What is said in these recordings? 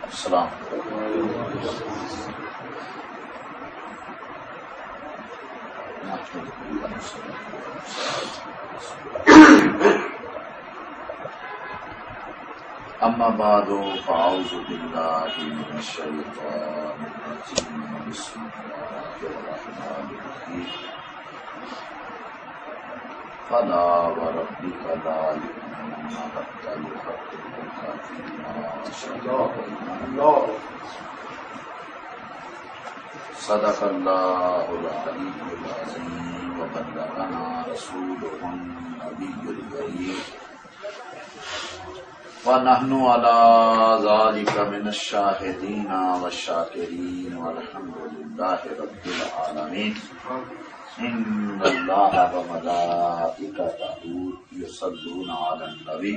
السلام اما بعد فاعوذ باللہ من الشیطان الرجیم بسم اللہ الرحمن الرحیم فلا وربک لا یؤمنون حتی یحکموک فیما شجر بینہم صدق اللہ العلی العظیم وبلغنا رسولہ النبی الکریم ونحن على ذلك من الشاهدين والشاكرين والحمد لله رب العالمين إن الله وملائكته يصلون على النبي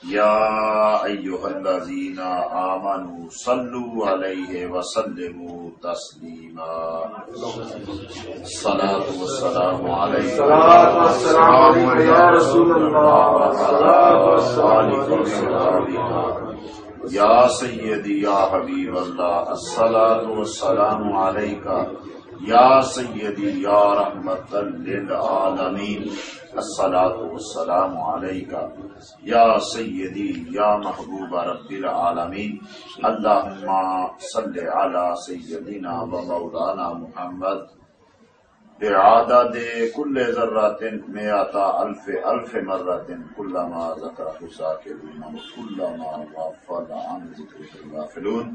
يا أيها الذين آمنوا صلوا عليه وسلموا تسليما الصلاة والسلام عليك الصلاة والسلام يا رسول الله يا سيدي يا حبيب الله الصلاة والسلام عليك يا سيدي يا رحمة للعالمين الصلاة والسلام عليك يا سيدي يا محبوب رب العالمين اللهم صل على سيدنا ومولانا محمد بعدد كل ذرة مئة ألف مرة كلما ذكره الذاكرون وكلما غفل عن ذكره الغافلون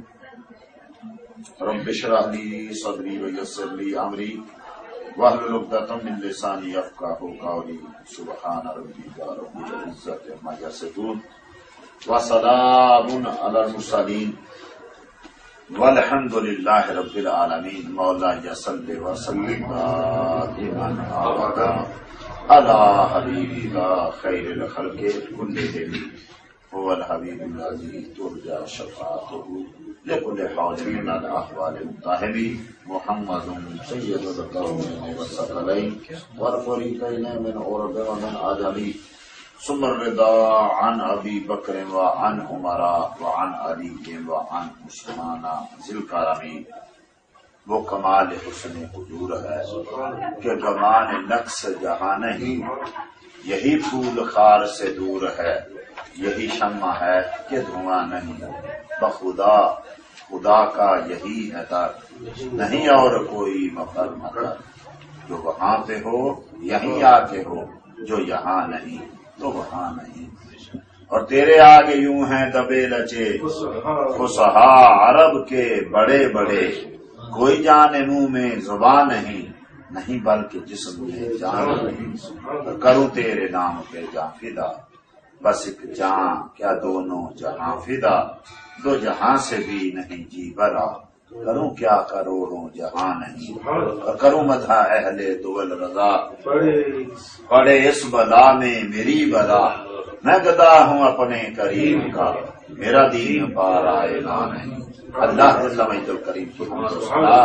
رب اشرح لي صدري ويسر لي أمري واحلل عقدة من لساني يفقهوا قولي سبحان ربك رب العزة عما يصفون وسلام على المرسلين والحمد للہ رب العالمین مولا صلی وسلم دائما ابدا علی حبیبک خیر الخلق کلہم هو الحبیب الذی ترجى شفاعته لكل حال من الاحوال المتاہم محمد سید القومین والثقلین والفریقین من عرب ومن عجم ثم الرضا عن ابی بکر وعن عمر وعن علی وعن عثمان ذی الکرم۔ وہ کمال حسن حضور ہے کہ گمان نقص جہاں نہیں، یہی پھول خار سے دور ہے، یہی شمع ہے کہ دھواں نہیں، بخدا خدا کا یہی ہے در، نہیں اور کوئی مفر مگر، جو وہاں پہ ہو یہیں آ کے ہو، جو یہاں نہیں تو وہاں نہیں۔ اور تیرے آگے یوں ہیں دبے لچے فصحا عرب کے بڑے بڑے، کوئی جان منہ میں زبان نہیں بلکہ جسم میں جان نہیں، کروں تیرے نام پہ جاں فدا، بس ایک جان کیا دونوں جہاں فدا، دو جہاں سے بھی نہیں جی برا، کروں کیا کروڑوں جہاں نہیں، اور کروں مدح اہل دول رضا، پڑے اس بلا میں میری بلا، میں گدا ہوں اپنے کریم کا، میرا دین پارا اعلان نہیں۔ اللہ جل مجد الکریم کی حمد و ثنا،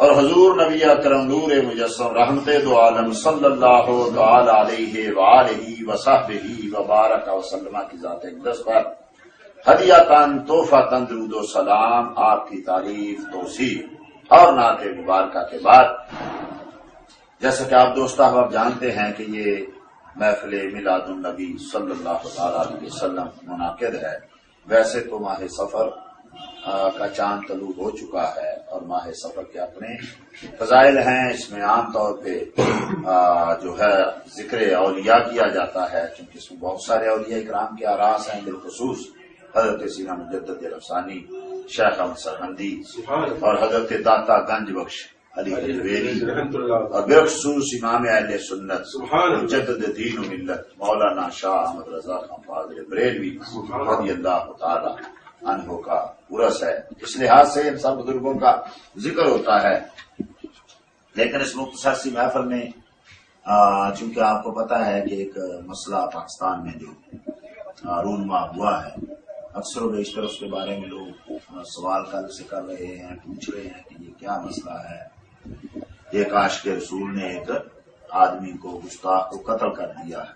اور حضور نبی اکرم نور مجسم رحمت دو عالم صلی اللہ تعالی علیہ وآلہ وصحبہ وبارک وسلم کی ذات اقدس پر ہدیۃً تحفۃً درود و سلام، آپ کی تعریف توصیف اور نعت مبارکہ کے بعد، جیسا کہ آپ دوست احباب جانتے ہیں کہ یہ محفل میلاد النبی صلی اللہ علیہ وسلم منعقد ہے۔ ویسے تو ماہ سفر کا چاند طلوع ہو چکا ہے اور ماہ سفر کے اپنے فضائل ہیں، اس میں عام طور پہ جو ہے ذکر اولیاء کیا جاتا ہے، کیونکہ اس میں بہت سارے اولیاء اکرام کے آراز ہیں، بالخصوص حضرت سینا مجدد رفسانی، شیخ احمد سرہندی اور حضرت داتا گنج بخش علی حجویری، اور بالخصوص امام اہل سنت مجدد دین و ملت مولانا شاہ احمد رضا خان فاضل بریلوی رضی اللہ تعالی عنہ کا عرس ہے۔ اس لحاظ سے ان سب بزرگوں کا ذکر ہوتا ہے، لیکن اس مختصر سی محفل میں چونکہ آپ کو پتا ہے کہ ایک مسئلہ پاکستان میں جو رونما ہوا ہے، اکثر و بیشتر اس کے بارے میں لوگ سوال کل سے کر رہے ہیں، پوچھ رہے ہیں کہ یہ کیا مسئلہ ہے۔ ایک عاشق رسول نے ایک آدمی کو گستاخ کو قتل کر دیا ہے،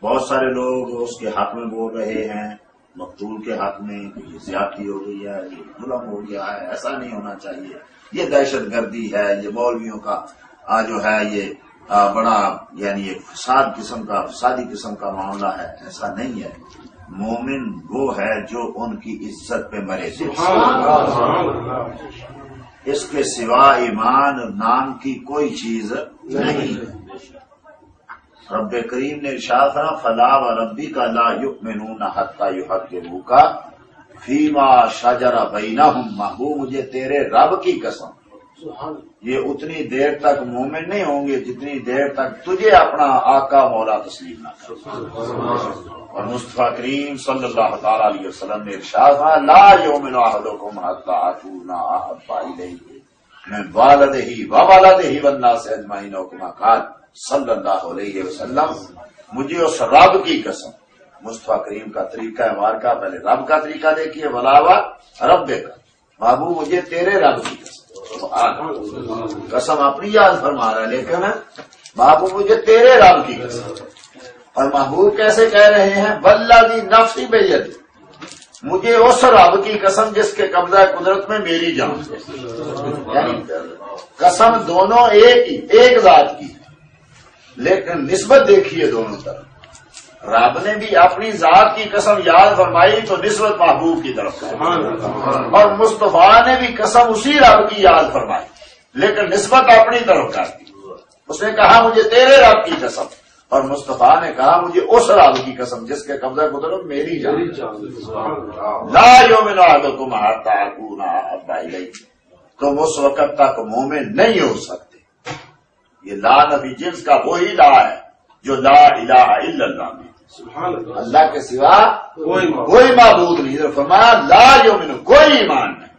بہت سارے لوگ اس کے حق میں بول رہے ہیں مقتول کے حق میں یہ زیادتی ہو گئی ہے، یہ ظلم ہو گیا ہے، ایسا نہیں ہونا چاہیے، یہ دہشت گردی ہے، یہ مولویوں کا جو ہے یہ بڑا یعنی ایک فسادی قسم کا معاملہ ہے، ایسا نہیں ہے۔ مومن وہ ہے جو ان کی عزت پہ مرے، اس کے سوا ایمان نام کی کوئی چیز نہیں۔ رب کریم نے ارشاد فرمایا فلا وربک لا یؤمنون حتی یحکموک فیما شجر بینہم، محبوب مجھے تیرے رب کی قسم یہ اتنی دیر تک مومن نہیں ہوں گے جتنی دیر تک تجھے اپنا آقا مولا تسلیم نہ کرے۔ اور مصطفیٰ کریم صلی اللہ تعالی علیہ وسلم نے ارشاد فرمایا لا یؤمن احدکم حتی اکون احب الیہ من والدہ وولدہ والناس اجمعین کما قال صلی اللہ علیہ وسلم، مجھے اس رب کی قسم، مصطفیٰ کریم کا طریقہ مبارکہ پہلے رب کا طریقہ دیکھیے، ولاوا رب کا، محبوب مجھے تیرے رب کی قسم، قسم اپنی یاد فرما رہا ہے لیکن محبوب مجھے تیرے رب کی قسم، اور محبوب کیسے کہہ رہے ہیں والذی نفسی بیدہ، مجھے اس رب کی قسم جس کے قبضہ قدرت میں میری جان ہے، یعنی قسم دونوں ایک ذات کی، لیکن نسبت دیکھیے دونوں طرف۔ رب نے بھی اپنی ذات کی قسم یاد فرمائی تو نسبت محبوب کی طرف اور مصطفیٰ نے بھی قسم اسی رب کی یاد فرمائی لیکن نسبت اپنی طرف کر دی۔ اس نے کہا مجھے تیرے رب کی قسم، اور مصطفیٰ نے کہا مجھے اس رب کی قسم جس کے قبضہ قدرت میری جان۔ لا یؤمن احدکم حتی اکون احب الیہ، تم اس وقت تک مومن نہیں ہو سکتے۔ یہ لا نفی جنس کا وہی لا ہے جو لا الہ الا اللہ میں، اللہ کے سوا کوئی معبود نہیں۔ فرمایا لا یؤمن، کوئی ایمان نہیں،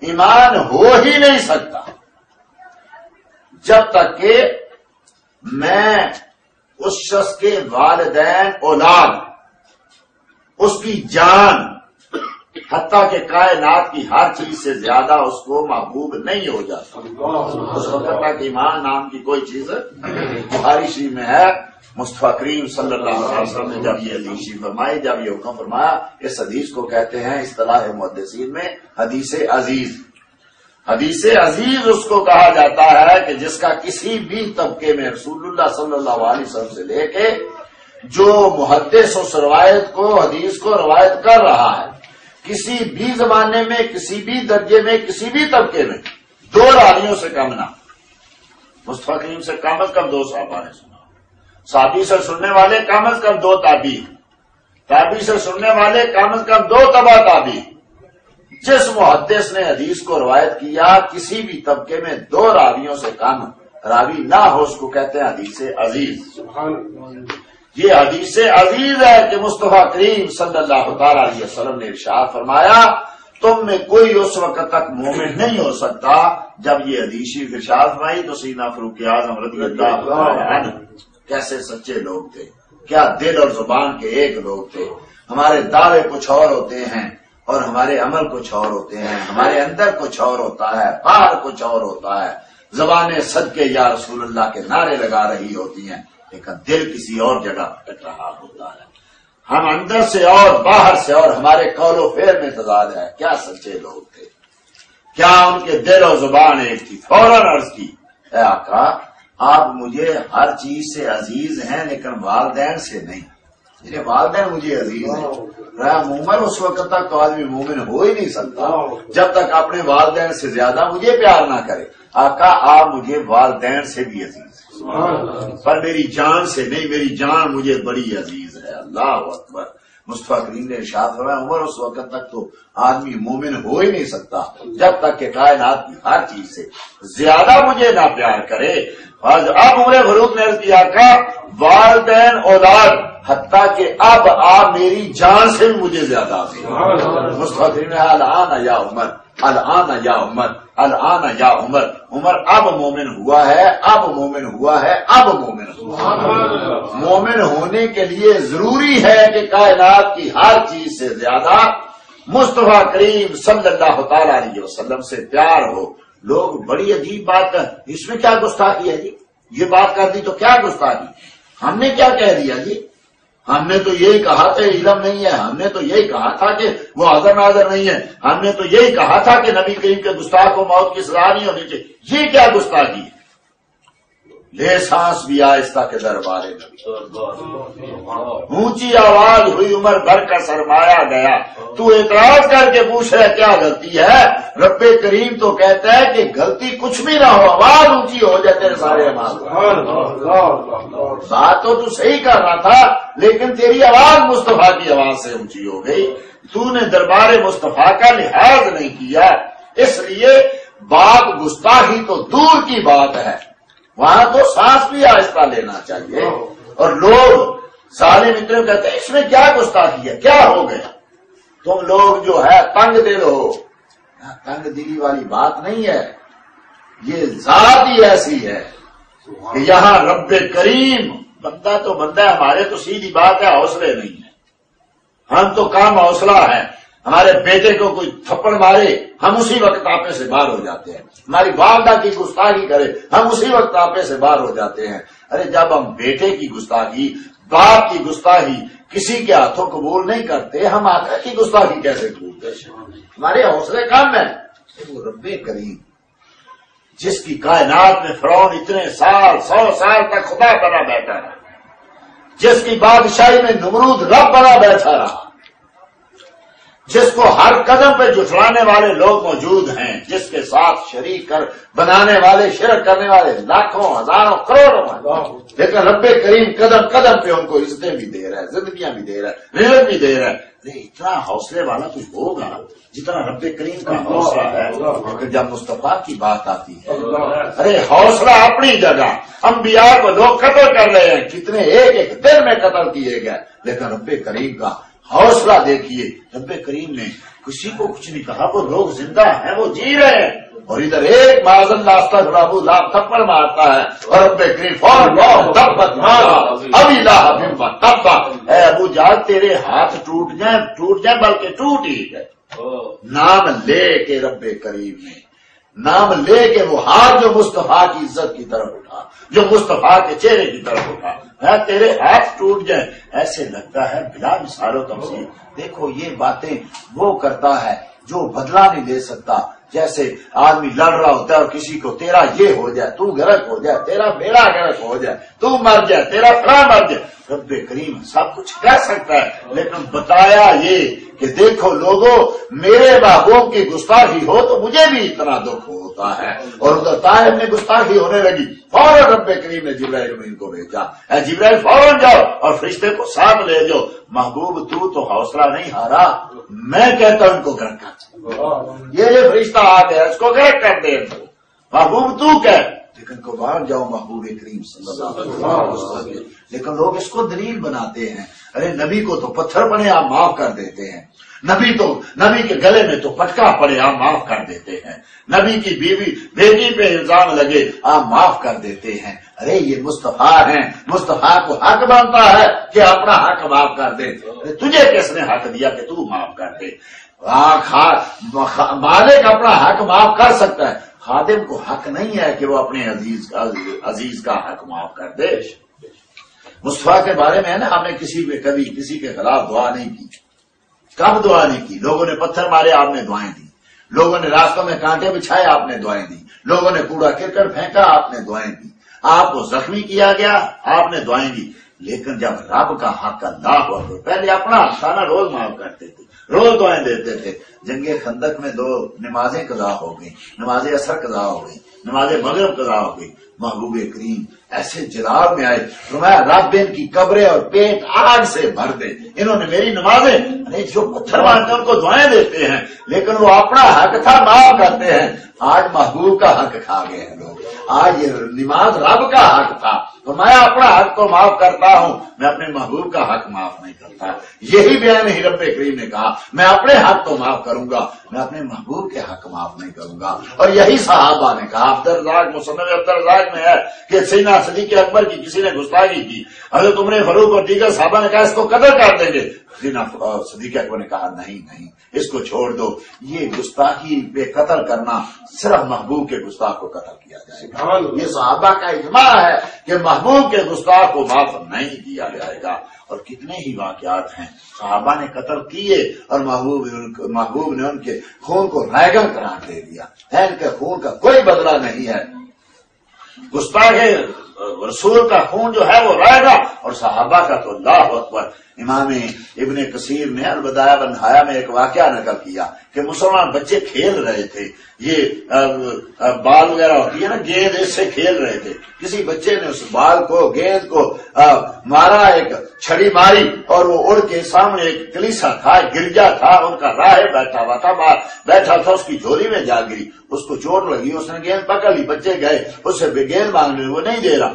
ایمان ہو ہی نہیں سکتا جب تک کہ میں اس شخص کے والدین، اولاد، اس کی جان، حتیٰ کہ کائنات کی ہر چیز سے زیادہ اس کو محبوب نہیں ہو جاتا، اس وقت تک ایمان نام کی کوئی چیز بخاری شریف میں ہے۔ مصطفیٰ کریم صلی اللہ علیہ وسلم نے جب یہ حدیث شریف فرمائی، جب یہ حکم فرمایا، اس حدیث کو کہتے ہیں اصطلاح محدثین میں حدیث عزیز۔ حدیث عزیز اس کو کہا جاتا ہے کہ جس کا کسی بھی طبقے میں رسول اللہ صلی اللہ علیہ وسلم سے لے کے جو محدث اس روایت کو، حدیث کو روایت کر رہا ہے، کسی بھی زمانے میں، کسی بھی درجے میں، کسی بھی طبقے میں 2 راویوں سے کم نہ، مصطفیٰ کریم سے کم از کم 2 صحابہ نے سنا، صحابی سے سننے والے کم از کم 2 تابعی، تابعی سے سننے والے کم از کم 2 تبع تابعی۔ جس محدث نے حدیث کو روایت کیا کسی بھی طبقے میں 2 راویوں سے کم راوی نہ ہو، اس کو کہتے ہیں حدیث عزیز۔ یہ حدیث عزیز ہے کہ مصطفیٰ کریم صلی اللہ تعالی علیہ وسلم نے ارشاد فرمایا تم میں کوئی اس وقت تک مومن نہیں ہو سکتا۔ جب یہ حدیث ارشاد فرمائی تو سیدنا فاروق اعظم رضی اللہ تعالی عنہ کیسے سچے لوگ تھے، کیا دل اور زبان کے ایک لوگ تھے۔ ہمارے دعوے کچھ اور ہوتے ہیں اور ہمارے عمل کچھ اور ہوتے ہیں، ہمارے اندر کچھ اور ہوتا ہے، باہر کچھ اور ہوتا ہے، زبانیں صدقے یا رسول اللہ کے نعرے لگا رہی ہوتی ہیں لیکن دل کسی اور جگہ پھٹ رہا ہوتا ہے۔ ہم اندر سے اور باہر سے اور ہمارے قول و فعل میں تضاد ہے۔ کیا سچے لوگ تھے، کیا ان کے دل و زبان ایک تھی۔ فوراً عرض کی اے آقا آپ مجھے ہر چیز سے عزیز ہیں لیکن والدین سے نہیں، میرے والدین مجھے عزیز ہیں۔ عموماً اس وقت تک تو آدمی مومن ہو ہی نہیں سکتا جب تک اپنے والدین سے زیادہ مجھے پیار نہ کرے۔ آقا آپ مجھے والدین سے بھی عزیز ہیں پر میری جان سے نہیں، میری جان مجھے بڑی عزیز ہے۔ اللہ اکبر۔ مصطفیٰ کریم نے ارشاد فرمایا عمر اس وقت تک تو آدمی مومن ہو ہی نہیں سکتا جب تک کہ کائنات کی ہر چیز سے زیادہ مجھے نہ پیار کرے۔ اب عمر فاروق نے عرض کیا کہ والدین، اولاد، حتیٰ کہ اب آپ میری جان سے بھی مجھے زیادہ عزیز ہیں۔ مصطفیٰ کریم نے الآن یا عمر، الآن یا عمر، الآن یا عمر، عمر اب مومن ہوا ہے، اب مومن ہوا ہے، اب مومن ہوا ہے۔ مومن ہونے کے لیے ضروری ہے کہ کائنات کی ہر چیز سے زیادہ مصطفیٰ کریم صلی اللہ تعالی علیہ وسلم سے پیار ہو۔ لوگ بڑی عجیب بات کر، اس میں کیا گستاخی ہے جی، یہ بات کر دی تو کیا گستاخی، ہم نے کیا کہہ دیا جی، ہم نے تو یہی کہا تھا علم نہیں ہے، ہم نے تو یہی کہا تھا کہ وہ حاضر ناظر نہیں ہے، ہم نے تو یہی کہا تھا کہ نبی کریم کے گستاخ کو موت کی سزا نہیں ہونی چاہیے. یہ کیا گستاخی ہے؟ لے سانس بھی آہستہ کے دربار نبی، اونچی آواز ہوئی عمر بھر کا سرمایا گیا. تو اعتراض کر کے پوچھ رہا کیا غلطی ہے؟ رب کریم تو کہتا ہے کہ غلطی کچھ بھی نہ ہو، آواز اونچی ہو جائے تیرے سارے اعمال. بات تو صحیح کر رہا تھا لیکن تیری آواز مصطفیٰ کی آواز سے اونچی ہو گئی. تو نے دربار مصطفیٰ کا لحاظ نہیں کیا، اس لیے بات گستاخی تو دور کی بات ہے، وہاں تو سانس بھی آہستہ لینا چاہیے. اور لوگ ظالم اتنے کہتے ہیں اس میں کیا گستاخی ہے، کیا ہو گیا؟ تم لوگ جو ہے تنگ دل ہو. تنگ دلی والی بات نہیں ہے، یہ ذات ہی ایسی ہے کہ یہاں رب کریم، بندہ تو بندہ ہے، ہمارے تو سیدھی بات ہے حوصلے نہیں ہے. ہم تو کام حوصلہ ہے. ہمارے بیٹے کو کوئی تھپڑ مارے ہم اسی وقت آپے سے باہر ہو جاتے ہیں. ہماری والدہ کی گستاخی کرے ہم اسی وقت آپے سے باہر ہو جاتے ہیں. ارے جب ہم بیٹے کی گستاخی، باپ کی گستاخی کسی کے ہاتھوں قبول نہیں کرتے، ہم آقا کی گستاخی کیسے قبول کرتے؟ ہمارے حوصلے کم ہیں. وہ رب کریم جس کی کائنات میں فرعون اتنے سال 100 سال تک خدا بنا بیٹھا رہا، جس کی بادشاہی میں نمرود رب بنا بیٹھا رہا، جس کو ہر قدم پہ جھٹلانے والے لوگ موجود ہیں، جس کے ساتھ شریک کر بنانے والے، شرک کرنے والے لاکھوں ہزاروں کروڑوں ہیں، لیکن رب کریم قدم قدم پہ ان کو عزتیں بھی دے رہا ہے، زندگیاں بھی دے رہا ہے، رزق بھی دے رہا ہے. اتنا حوصلے والا کچھ ہوگا جتنا رب کریم کا حوصلہ ہے. لیکن جب مصطفیٰ کی بات آتی ہے، ارے حوصلہ اپنی جگہ. انبیاء کو لوگ قتل کر رہے ہیں، کتنے ایک ایک دن میں قتل کیے گئے، لیکن رب کریم کا حوصلہ دیکھیے. رب کریم نے کسی کو کچھ نہیں کہا، وہ لوگ زندہ ہیں، وہ جی رہے ہیں، اور ادھر ایک معذن ناستہ رابو لاپ تھپڑ مارتا ہے اور رب کریم فوراً تبت مارا ابھی لا تبا. اے ابو جہل تیرے ہاتھ ٹوٹ جائیں بلکہ ٹوٹ ہی گئے. نام لے کے رب کریم نے، نام لے کے وہ ہاتھ جو مصطفیٰ کی عزت کی طرف اٹھا، جو مصطفیٰ کے چہرے کی طرف اٹھا، تیرے ہاتھ ٹوٹ جائیں. ایسے لگتا ہے بلا مثال و تمثیل. دیکھو یہ باتیں وہ کرتا ہے جو بدلہ نہیں لے سکتا. جیسے آدمی لڑ رہا ہوتا ہے اور کسی کو تیرا یہ ہو جائے، تو غرق ہو جائے، تیرا بیڑا غرق ہو جائے، تو مر جائے، تیرا فلاں مر جائے. رب کریم سب کچھ کہہ سکتا ہے لیکن بتایا یہ کہ دیکھو لوگوں، میرے محبوب کی گستاخی ہو تو مجھے بھی اتنا دکھ ہوتا ہے. اور ادھر طاہر میں گستاخی ہونے لگی، فوراً رب کریم نے جبرائیل امین کو بھیجا، اے جبرائیل فوراً جاؤ اور فرشتے کو ساتھ لے جاؤ. محبوب تو حوصلہ نہیں ہارا، میں کہتا ہوں ان کو گرک کر. یہ فرشتہ آ گیا، اس کو گرک کر دے. محبوب تو کہ لیکن قربان جاؤ محبوب کریم صلی اللہ علیہ وسلم. لیکن لوگ اس کو دلیل بناتے ہیں. ارے نبی کو تو پتھر پڑے آپ معاف کر دیتے ہیں، نبی کے گلے میں تو پٹکا پڑے آپ معاف کر دیتے ہیں، نبی کی بیٹی پہ الزام لگے آپ معاف کر دیتے ہیں. ارے یہ مصطفیٰ ہیں، مصطفیٰ کو حق بنتا ہے کہ اپنا حق معاف کر دے. تجھے کس نے حق دیا کہ تو معاف کر دے؟ مالک اپنا حق معاف کر سکتا ہے، خادم کو حق نہیں ہے کہ وہ اپنے عزیز کا حق معاف کر دے. مصطفیٰ کے بارے میں ہے نا، ہم نے کبھی کسی کے خلاف دعا نہیں کی. کب دعا نہیں کی؟ لوگوں نے پتھر مارے آپ نے دعائیں دی، لوگوں نے راستوں میں کانٹے بچھائے آپ نے دعائیں دی، لوگوں نے کوڑا کرکٹ پھینکا آپ نے دعائیں دی، آپ کو زخمی کیا گیا آپ نے دعائیں دی. لیکن جب رب کا حق اللہ ہو، پہلے اپنا کھانا روز معاف کرتے تھے، روز دعائیں دیتے تھے. جنگ خندق میں 2 نمازیں قضا ہو گئی، نماز اثر قضا ہو گئی، نماز مغرب قضا ہو گئی. محبوب کریم ایسے جلال میں آئے، فرمایا رب ان کی قبریں اور پیٹ آگ سے بھر دے. انہوں نے میری نمازیں، جو پتھر مارتے ہیں ان کو دعائیں دیتے ہیں لیکن وہ اپنا حق تھا معاف کرتے ہیں. آج محبوب کا حق کھا گئے ہیں لوگ. آج یہ نماز رب کا حق تھا تو میں اپنا حق تو معاف کرتا ہوں، میں اپنے محبوب کا حق معاف نہیں کرتا. یہی بیان ہی رب کریم نے کہا، میں اپنے حق تو معاف کروں گا، میں اپنے محبوب کے حق معاف نہیں کروں گا. اور یہی صحابہ نے کہا، عبدالرزاق مصنف عبدالرزاق روایت میں ہے کہ سیدنا صدیق اکبر کی کسی نے گستاخی کی، حضرت عمر فاروق اور دیگر صحابہ نے کہا اس کو قتل کر دیں گے، صدیق اکبر نے کہا نہیں اس کو چھوڑ دو، یہ گستاخی پہ قتل کرنا صرف محبوب کے گستاخ کو قتل کیا جائے گا۔ یہ صحابہ کا اجماع ہے کہ محبوب کے گستاخ کو معاف نہیں کیا جائے گا۔ اور کتنے ہی واقعات ہیں صحابہ نے قتل کیے اور محبوب نے ان کے خون کو ریگن قرار دے دیا، ان کے خون کا کوئی بدلہ نہیں ہے۔ گستاخ رسول کا خون جو ہے وہ رہے گا، اور صحابہ کا تو اللہ اکبر۔ امام ابن کثیر نے البدایہ والنہایہ میں ایک واقعہ نقل کیا کہ مسلمان بچے کھیل رہے تھے، یہ بال وغیرہ ہوتی ہے نا، گیند، اس سے کھیل رہے تھے، کسی بچے نے اس بال کو، گیند کو مارا، ایک چھڑی ماری اور وہ اڑ کے سامنے ایک کلیسا تھا، گرجا تھا، ان کا راہب بیٹھا ہوا تھا، بیٹھا تھا، اس کی جھولی میں جا گری، اس کو چوٹ لگی، اس نے گیند پکڑ لی، بچے گئے اس سے گیند مانگنے، وہ نہیں دے رہا۔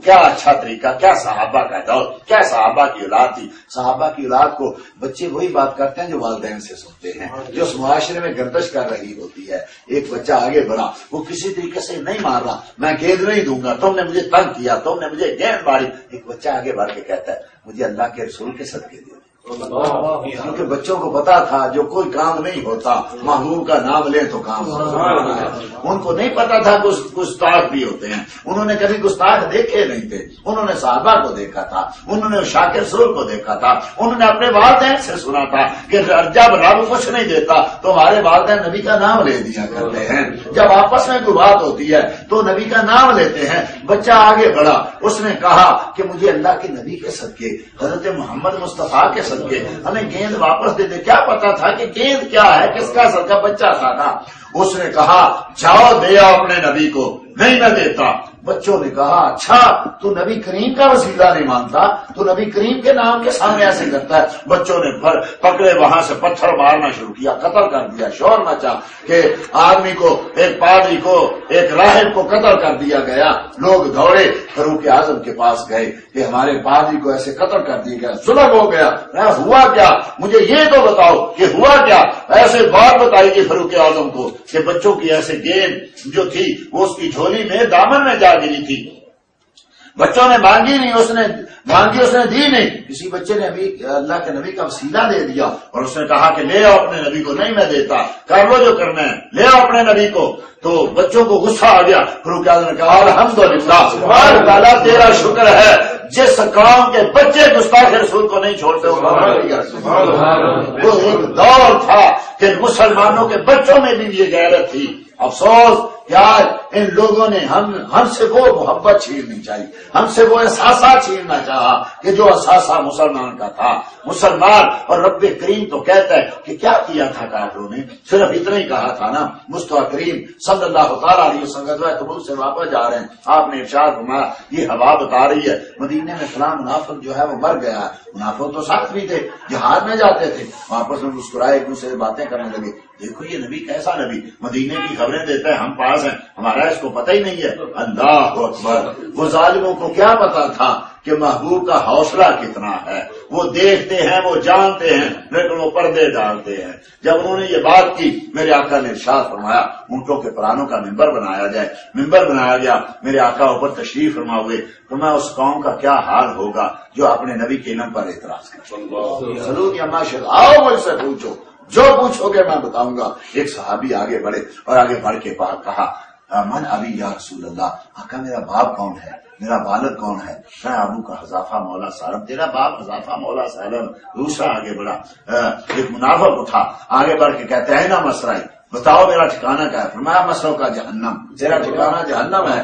کیا اچھا طریقہ، کیا صحابہ کا دور، کیا صحابہ کی اولاد تھی۔ صحابہ کی اولاد کو بچے وہی بات کرتے ہیں جو والدین سے سنتے ہیں، جو اس معاشرے میں گردش کر رہی ہوتی ہے۔ ایک بچہ آگے بڑھا، وہ کسی طریقے سے نہیں مار رہا، میں گیند نہیں دوں گا، تم نے مجھے تنگ کیا، تم نے مجھے گیند ماری۔ ایک بچہ آگے بڑھ کے کہتا ہے مجھے اللہ کے رسول کے صدقے دے، کیونکہ بچوں کو پتا تھا جو کوئی کام نہیں ہوتا محبوب کا نام لیں تو کام ہوتا ہے۔ ان کو نہیں پتا تھا کہ گستاخ بھی ہوتے ہیں، انہوں نے کبھی گستاخ دیکھے نہیں تھے، انہوں نے صحابہ کو دیکھا تھا، انہوں نے شاکر رسول کو دیکھا تھا، انہوں نے اپنے والدین سے سنا تھا کہ جب رب کچھ نہیں دیتا تو ہمارے والدین نبی کا نام لے دیا کرتے ہیں، جب آپس میں کوئی بات ہوتی ہے تو نبی کا نام لیتے ہیں۔ بچہ آگے بڑھا، اس نے کہا کہ مجھے اللہ کے نبی کے صدقے، حضرت محمد مصطفیٰ کے صدقے ہمیں گیند واپس دے دے۔ کیا پتا تھا کہ گیند کیا ہے، کس کا صدقہ، بچہ تھا نا۔ اس نے کہا جاؤ دے آؤ اپنے نبی کو، نہیں میں دیتا۔ بچوں نے کہا اچھا تو نبی کریم کا وسیلہ نہیں مانتا، تو نبی کریم کے نام کے سامنے ایسے کرتا ہے۔ بچوں نے پکڑے، وہاں سے پتھر مارنا شروع کیا، قتل کر دیا، شور مچا کہ آدمی کو، ایک پادری کو، ایک راہب کو قتل کر دیا گیا۔ لوگ دوڑے فاروق اعظم کے پاس گئے کہ ہمارے پادری کو ایسے قتل کر دیا گیا، ظلم ہو گیا، ہوا کیا، مجھے یہ تو بتاؤ کہ ہوا کیا۔ ایسے بات بتائی گئی فاروق اعظم کو کہ بچوں کی ایسے گیند جو تھی وہ اس کی جھولی میں، دامن میں جا گری تھی، بچوں نے مانگی نہیں، اس نے مانگی، اس نے دی نہیں، کسی بچے نے اللہ کے نبی کا وسیلہ دے دیا اور اس نے کہا کہ لے آؤ اپنے نبی کو، نہیں میں دیتا، کر لو جو کرنا ہے، لے آؤ اپنے نبی کو۔ تو بچوں کو غصہ آ گیا، فاروق اعظم نے کہا الحمدللہ، سبحان اللہ، تیرا شکر ہے جس قوم کے بچے گستاخ رسول کو نہیں چھوڑتے وہ ایک دور تھا کہ مسلمانوں کے بچوں میں بھی یہ غیرت تھی۔ افسوس کیا ان لوگوں نے ہم سے وہ محبت چھیننی چاہیے، ہم سے وہ احساسہ چھیننا چاہا کہ جو احساسہ مسلمان کا تھا۔ مسلمان اور رب کریم تو کہتا ہے کہ کیا کیا تھا کافروں نے، صرف اتنا ہی کہا تھا نا۔ مصطفیٰ کریم صلی اللہ تعالیٰ علیہ وسلم تبوک سے واپس جا رہے ہیں، آپ نے ارشاد فرمایا یہ ہوا بتا رہی ہے مدینے میں فلاں منافق جو ہے وہ مر گیا ہے۔ منافق تو ساتھ بھی تھے، جہاد میں جاتے تھے، واپس میں مسکرائے، ایک دوسرے سے باتیں کرنے لگے، دیکھو یہ نبی کیسا نبی، مدینے کی خبریں دیتا ہے، ہم پاس ہیں، ہمارا اس کو پتہ ہی نہیں ہے۔ اللہ اکبر، وہ ظالموں کو کیا پتا تھا کہ محبوب کا حوصلہ کتنا ہے، وہ دیکھتے ہیں، وہ جانتے ہیں، لیکن وہ پردے ڈالتے ہیں۔ جب انہوں نے یہ بات کی، میرے آقا نے ارشاد فرمایا اونٹوں کے پرانوں کا ممبر بنایا جائے، ممبر بنایا گیا، میرے آقا اوپر تشریف فرما ہوئے، فرمایا اس قوم کا کیا حال ہوگا جو اپنے نبی کے علم پر اعتراض کرے۔ ضرور یا ماشاء اللہ، آؤ مجھ سے پوچھو، جو پوچھو گے میں بتاؤں گا۔ ایک صحابی آگے بڑھے اور آگے بڑھ کے کہا من ابی یا رسول اللہ، آقا میرا باپ کون ہے، میرا والد کون ہے؟ میں ابو کا حذافہ مولا سالم، تیرا باپ حذافہ مولا سالم۔ دوسرا آگے بڑھا، ایک منافق اٹھا، آگے بڑھ کے کہتے ہیں نا مسرائی، بتاؤ میرا ٹھکانہ کیا ہے؟ فرمایا مسروں کا جہنم، تیرا ٹھکانہ جہنم ہے۔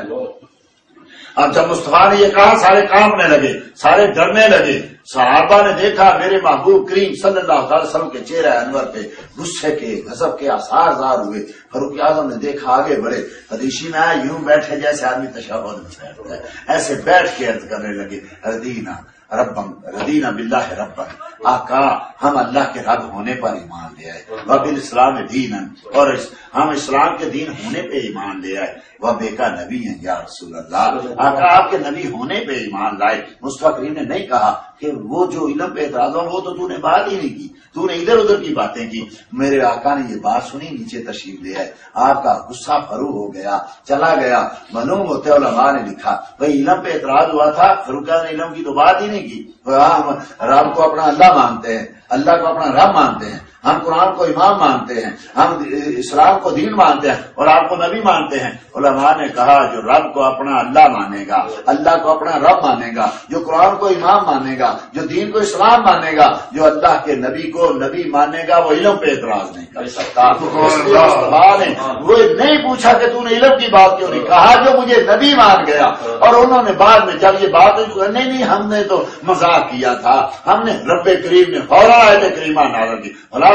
اب جب مصطفیٰ نے یہ کہا سارے کانپنے لگے، سارے ڈرنے لگے۔ صحابہ نے دیکھا میرے محبوب کریم صلی اللہ علیہ وسلم کے چہرے انور پہ غصے کے، غضب کے آثار ظاہر ہوئے۔ فاروق اعظم نے دیکھا، آگے بڑھے، حدیثی میں آیا یوں بیٹھے جیسے آدمی تشہد میں بیٹھتا ہے، ایسے بیٹھ کے عرض کرنے لگے ردینا ربن، ردینا باللہ ربن، آقا ہم اللہ کے رب ہونے پر ایمان لے آئے، وبالاسلام دینن، اور ہم اسلام کے دین ہونے پہ ایمان لے آئے، وبیکا نبی ہیں یا رسول اللہ، آقا آپ کے نبی ہونے پہ ایمان لائے۔ مصطفیٰ کریم نے نہیں کہا کہ کہ وہ جو علم پہ اعتراض ہوا وہ تو تو نے بات ہی نہیں کی، تو نے ادھر ادھر کی باتیں کی۔ میرے آقا نے یہ بات سنی، نیچے تشریف لے آئے، آپ کا غصہ فرو ہو گیا، چلا گیا۔ معلوم ہوتے علماء نے لکھا بھائی علم پہ اعتراض ہوا تھا، فروخہ نے علم کی تو بات ہی نہیں کی۔ ہم رب کو اپنا اللہ مانتے ہیں، اللہ کو اپنا رب مانتے ہیں، ہم قرآن کو امام مانتے ہیں، ہم اسلام کو دین مانتے ہیں اور آپ کو نبی مانتے ہیں۔ علماء نے کہا جو رب کو اپنا اللہ مانے گا، اللہ کو اپنا رب مانے گا، جو قرآن کو امام مانے گا، جو دین کو اسلام مانے گا، جو اللہ کے نبی کو نبی مانے گا، وہ علم پہ اعتراض نہیں کر سکتا۔ اس لیے مصطفیٰ نے وہ نہیں پوچھا کہ تو نے علم کی بات کیوں نہیں کہا، جو مجھے نبی مان گیا۔ اور انہوں نے بعد میں جب یہ بات نہیں ہم نے تو مذاق کیا تھا، ہم نے رب کریم نے فوراً آیت کریمہ نازل کی، لا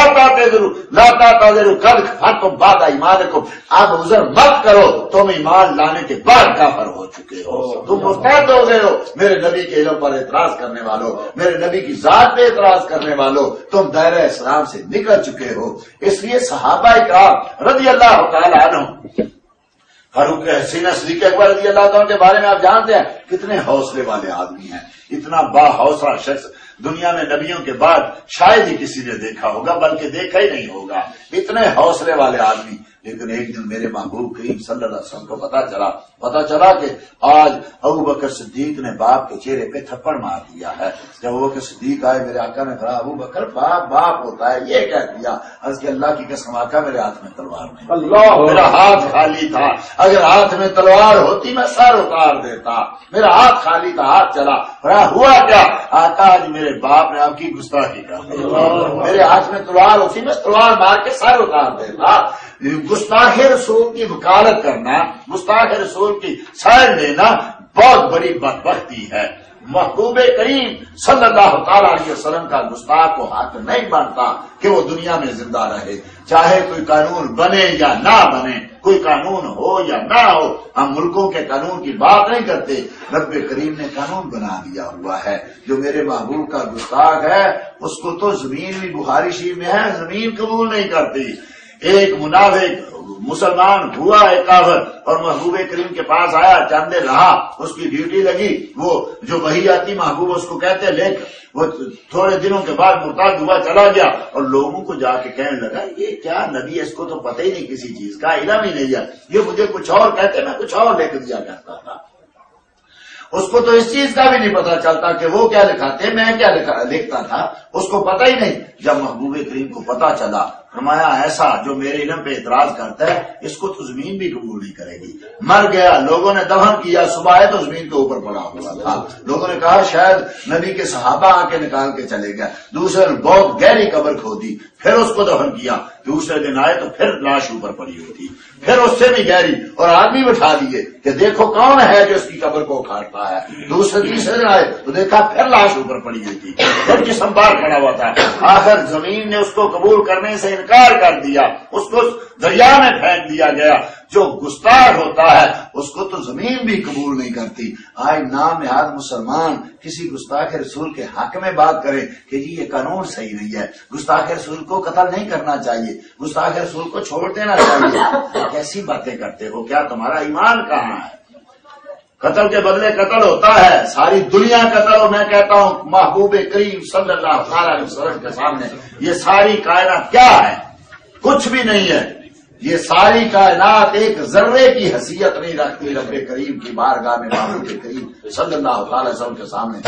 تعتذروا قد کفرتم بعد ایمانکم، اب عذر مت کرو، تم ایمان لانے کے بعد کافر ہو چکے ہو، تم مرتد ہو گئے ہو۔ میرے نبی کے علم پر اعتراض کرنے والوں، میرے نبی کی ذات پہ اعتراض کرنے والوں، تم دائرہ اسلام سے نکل چکے ہو۔ اس لیے صحابہ کرام رضی اللہ تعالی عنہ، فاروق حسین صدیق اکبر رضی اللہ تعالیٰ کے بارے میں آپ جانتے ہیں کتنے حوصلے والے آدمی ہیں، اتنا با حوصلہ شخص دنیا میں نبیوں کے بعد شاید ہی کسی نے دیکھا ہوگا، بلکہ دیکھا ہی نہیں ہوگا، اتنے حوصلے والے آدمی۔ لیکن ایک دن میرے محبوب کریم صلی اللہ علیہ وسلم کو پتا چلا کہ آج ابوبکر صدیق نے باپ کے چہرے پہ تھپڑ مار دیا ہے۔ جب ابوبکر صدیق آئے میرے آقا نے کہا ابوبکر باپ ہوتا ہے یہ کہہ دیا، عرض کہ اللہ کی قسم آقا میرے ہاتھ میں تلوار نہیں، میرا ہاتھ خالی تھا، اگر ہاتھ میں تلوار ہوتی میں سر اتار دیتا، میرا ہاتھ خالی تھا، ہاتھ چلا۔ ہوا کیا؟ آقا آج میرے باپ نے آپ کی گستاخی کر دی، میرے ہاتھ میں تلوار ہوتی میں تلوار مار کے سر اتار دیتا۔ گستاخ رسول کی وکالت کرنا، گستاخ رسول کی سائر لینا بہت بڑی بدبختی ہے۔ محبوب کریم صلی اللہ تعالی علیہ وسلم کا گستاخ کو حق نہیں بنتا کہ وہ دنیا میں زندہ رہے، چاہے کوئی قانون بنے یا نہ بنے، کوئی قانون ہو یا نہ ہو۔ ہم ملکوں کے قانون کی بات نہیں کرتے، رب کریم نے قانون بنا دیا ہوا ہے۔ جو میرے محبوب کا گستاخ ہے اس کو تو زمین بھی بخاری شریف میں ہے زمین قبول نہیں کرتی۔ ایک منافق مسلمان ہوا ایک کافر اور محبوب کریم کے پاس آیا، چند دن رہا، اس کی ڈیوٹی لگی، وہ جو وہی آتی محبوب اس کو کہتے لیکن وہ تھوڑے دنوں کے بعد مرتد ہوا چلا گیا اور لوگوں کو جا کے کہنے لگا یہ کیا نبی، اس کو تو پتہ ہی نہیں کسی چیز کا، علم ہی نہیں ہے، یہ مجھے کچھ اور کہتے میں کچھ اور لکھ دیا کرتا تھا۔ اس کو تو اس چیز کا بھی نہیں پتا چلتا کہ وہ کیا لکھاتے میں کیا لکھتا تھا، اس کو پتہ ہی نہیں۔ جب محبوب کریم کو پتا چلا فرمایا ایسا جو میرے علم پہ اعتراض کرتا ہے اس کو تو زمین بھی قبول نہیں کرے گی۔ مر گیا، لوگوں نے دفن کیا، صبح ہے تو زمین کے اوپر پڑا ہوا تھا، لوگوں نے کہا شاید نبی کے صحابہ آ کے نکال کے چلے گئے۔ دوسرے نے بہت گہری قبر کھودی، پھر اس کو دفن کیا، دوسرے دن آئے تو پھر لاش اوپر پڑی ہوئی تھی، پھر اس سے بھی گہری، اور آدمی بٹھا دیے کہ دیکھو کون ہے جو اس کی قبر کو اکھاڑتا ہے۔ دوسرے تیسرے دن آئے تو دیکھا پھر لاش اوپر پڑی ہوئی تھی، پھر جسم باہر کھڑا ہوا تھا۔ آخر زمین نے اس کو قبول کرنے سے انکار کر دیا، اس کو دریا میں پھینک دیا گیا۔ جو گستاخ ہوتا ہے اس کو تو زمین بھی قبول نہیں کرتی۔ آج نام نہاد مسلمان کسی گستاخ رسول کے حق میں بات کرے کہ جی یہ قانون صحیح نہیں ہے، گستاخ رسول کو قتل نہیں کرنا چاہیے، گستاخ رسول کو چھوڑ دینا چاہیے، کیسی باتیں کرتے ہو؟ کیا تمہارا ایمان کہاں ہے؟ قتل کے بدلے قتل ہوتا ہے، ساری دنیا قتل ہو۔ میں کہتا ہوں محبوب کریم صلی اللہ علیہ وسلم کے سامنے یہ ساری کائنات کیا ہے؟ کچھ بھی نہیں ہے۔ یہ ساری کائنات ایک ذرے کی حیثیت نہیں رکھتی رب کریم کی بارگاہ میں محبوب کریم صلی اللہ تعالی وسلم کے سامنے۔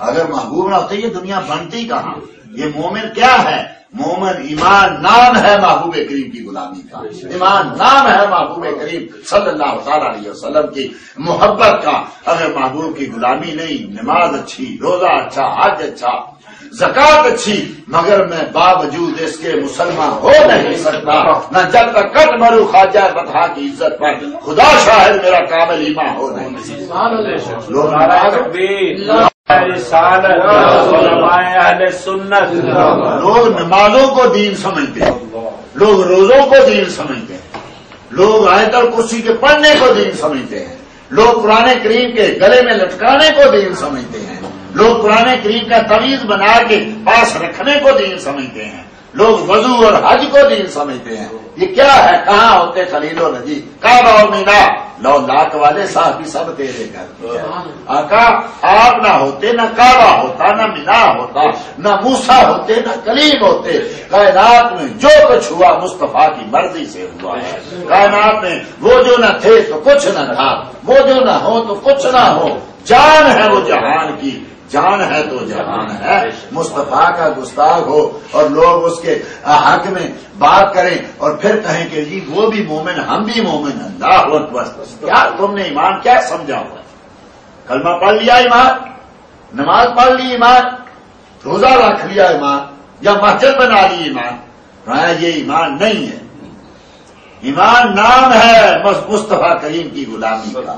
اگر محبوب نہ ہوتے یہ دنیا بنتی کہاں؟ یہ مومن کیا ہے؟ مومن ایمان نام ہے محبوب کریم کی غلامی کا، ایمان نام ہے محبوب کریم صلی اللہ تعالی علیہ وسلم کی محبت کا۔ اگر محبوب کی غلامی نہیں، نماز اچھی، روزہ اچھا، حج اچھا، زکات اچھی، مگر میں باوجود اس کے مسلمان ہو نہیں سکتا، نہ جب تک کٹ مرو خواجہ بطحا کی عزت پر، خدا شاہد میرا کامل ایمان ہو نہیں سکتا۔ لوگ نمازوں کو دین سمجھتے ہیں، لوگ روزوں کو دین سمجھتے ہیں، لوگ آیت الکرسی کے پڑھنے کو دین سمجھتے ہیں، لوگ قرآن کریم کے گلے میں لٹکانے کو دین سمجھتے ہیں، لوگ قرآن کریم کا تعویذ بنا کے پاس رکھنے کو دین سمجھتے ہیں۔ لوگ وضو اور حج کو دین سمجھتے ہیں. یہ کیا ہے؟ کہاں ہوتے خلیل و نجی؟ کعبہ اور مینا. لو لاکھ والے صاحب بھی سب تیرے گھر کے ہیں. آقا آپ نہ ہوتے نہ کعبہ ہوتا نہ مینا ہوتا نہ موسیٰ ہوتے نہ کلیم ہوتے. کائنات میں جو کچھ ہوا مصطفیٰ کی مرضی سے ہوا ہے. کائنات میں وہ جو نہ تھے تو کچھ نہ تھا، وہ جو نہ ہو تو کچھ نہ ہو. جان ہے وہ جہان کی، جان ہے تو جہان ہے. مصطفیٰ کا گستاخ ہو اور لوگ اس کے حق میں بات کریں اور پھر کہیں کہ جی وہ بھی مومن ہم بھی مومن. اللہ اکبر. کیا تم نے ایمان کیا سمجھا ہوا؟ کلمہ پڑھ لیا ایمان، نماز پڑھ لی ایمان، روزہ رکھ لیا ایمان، یا مسجد بنا لی ایمان. یہ ایمان نہیں ہے. ایمان نام ہے مصطفیٰ کریم کی غلامی کا.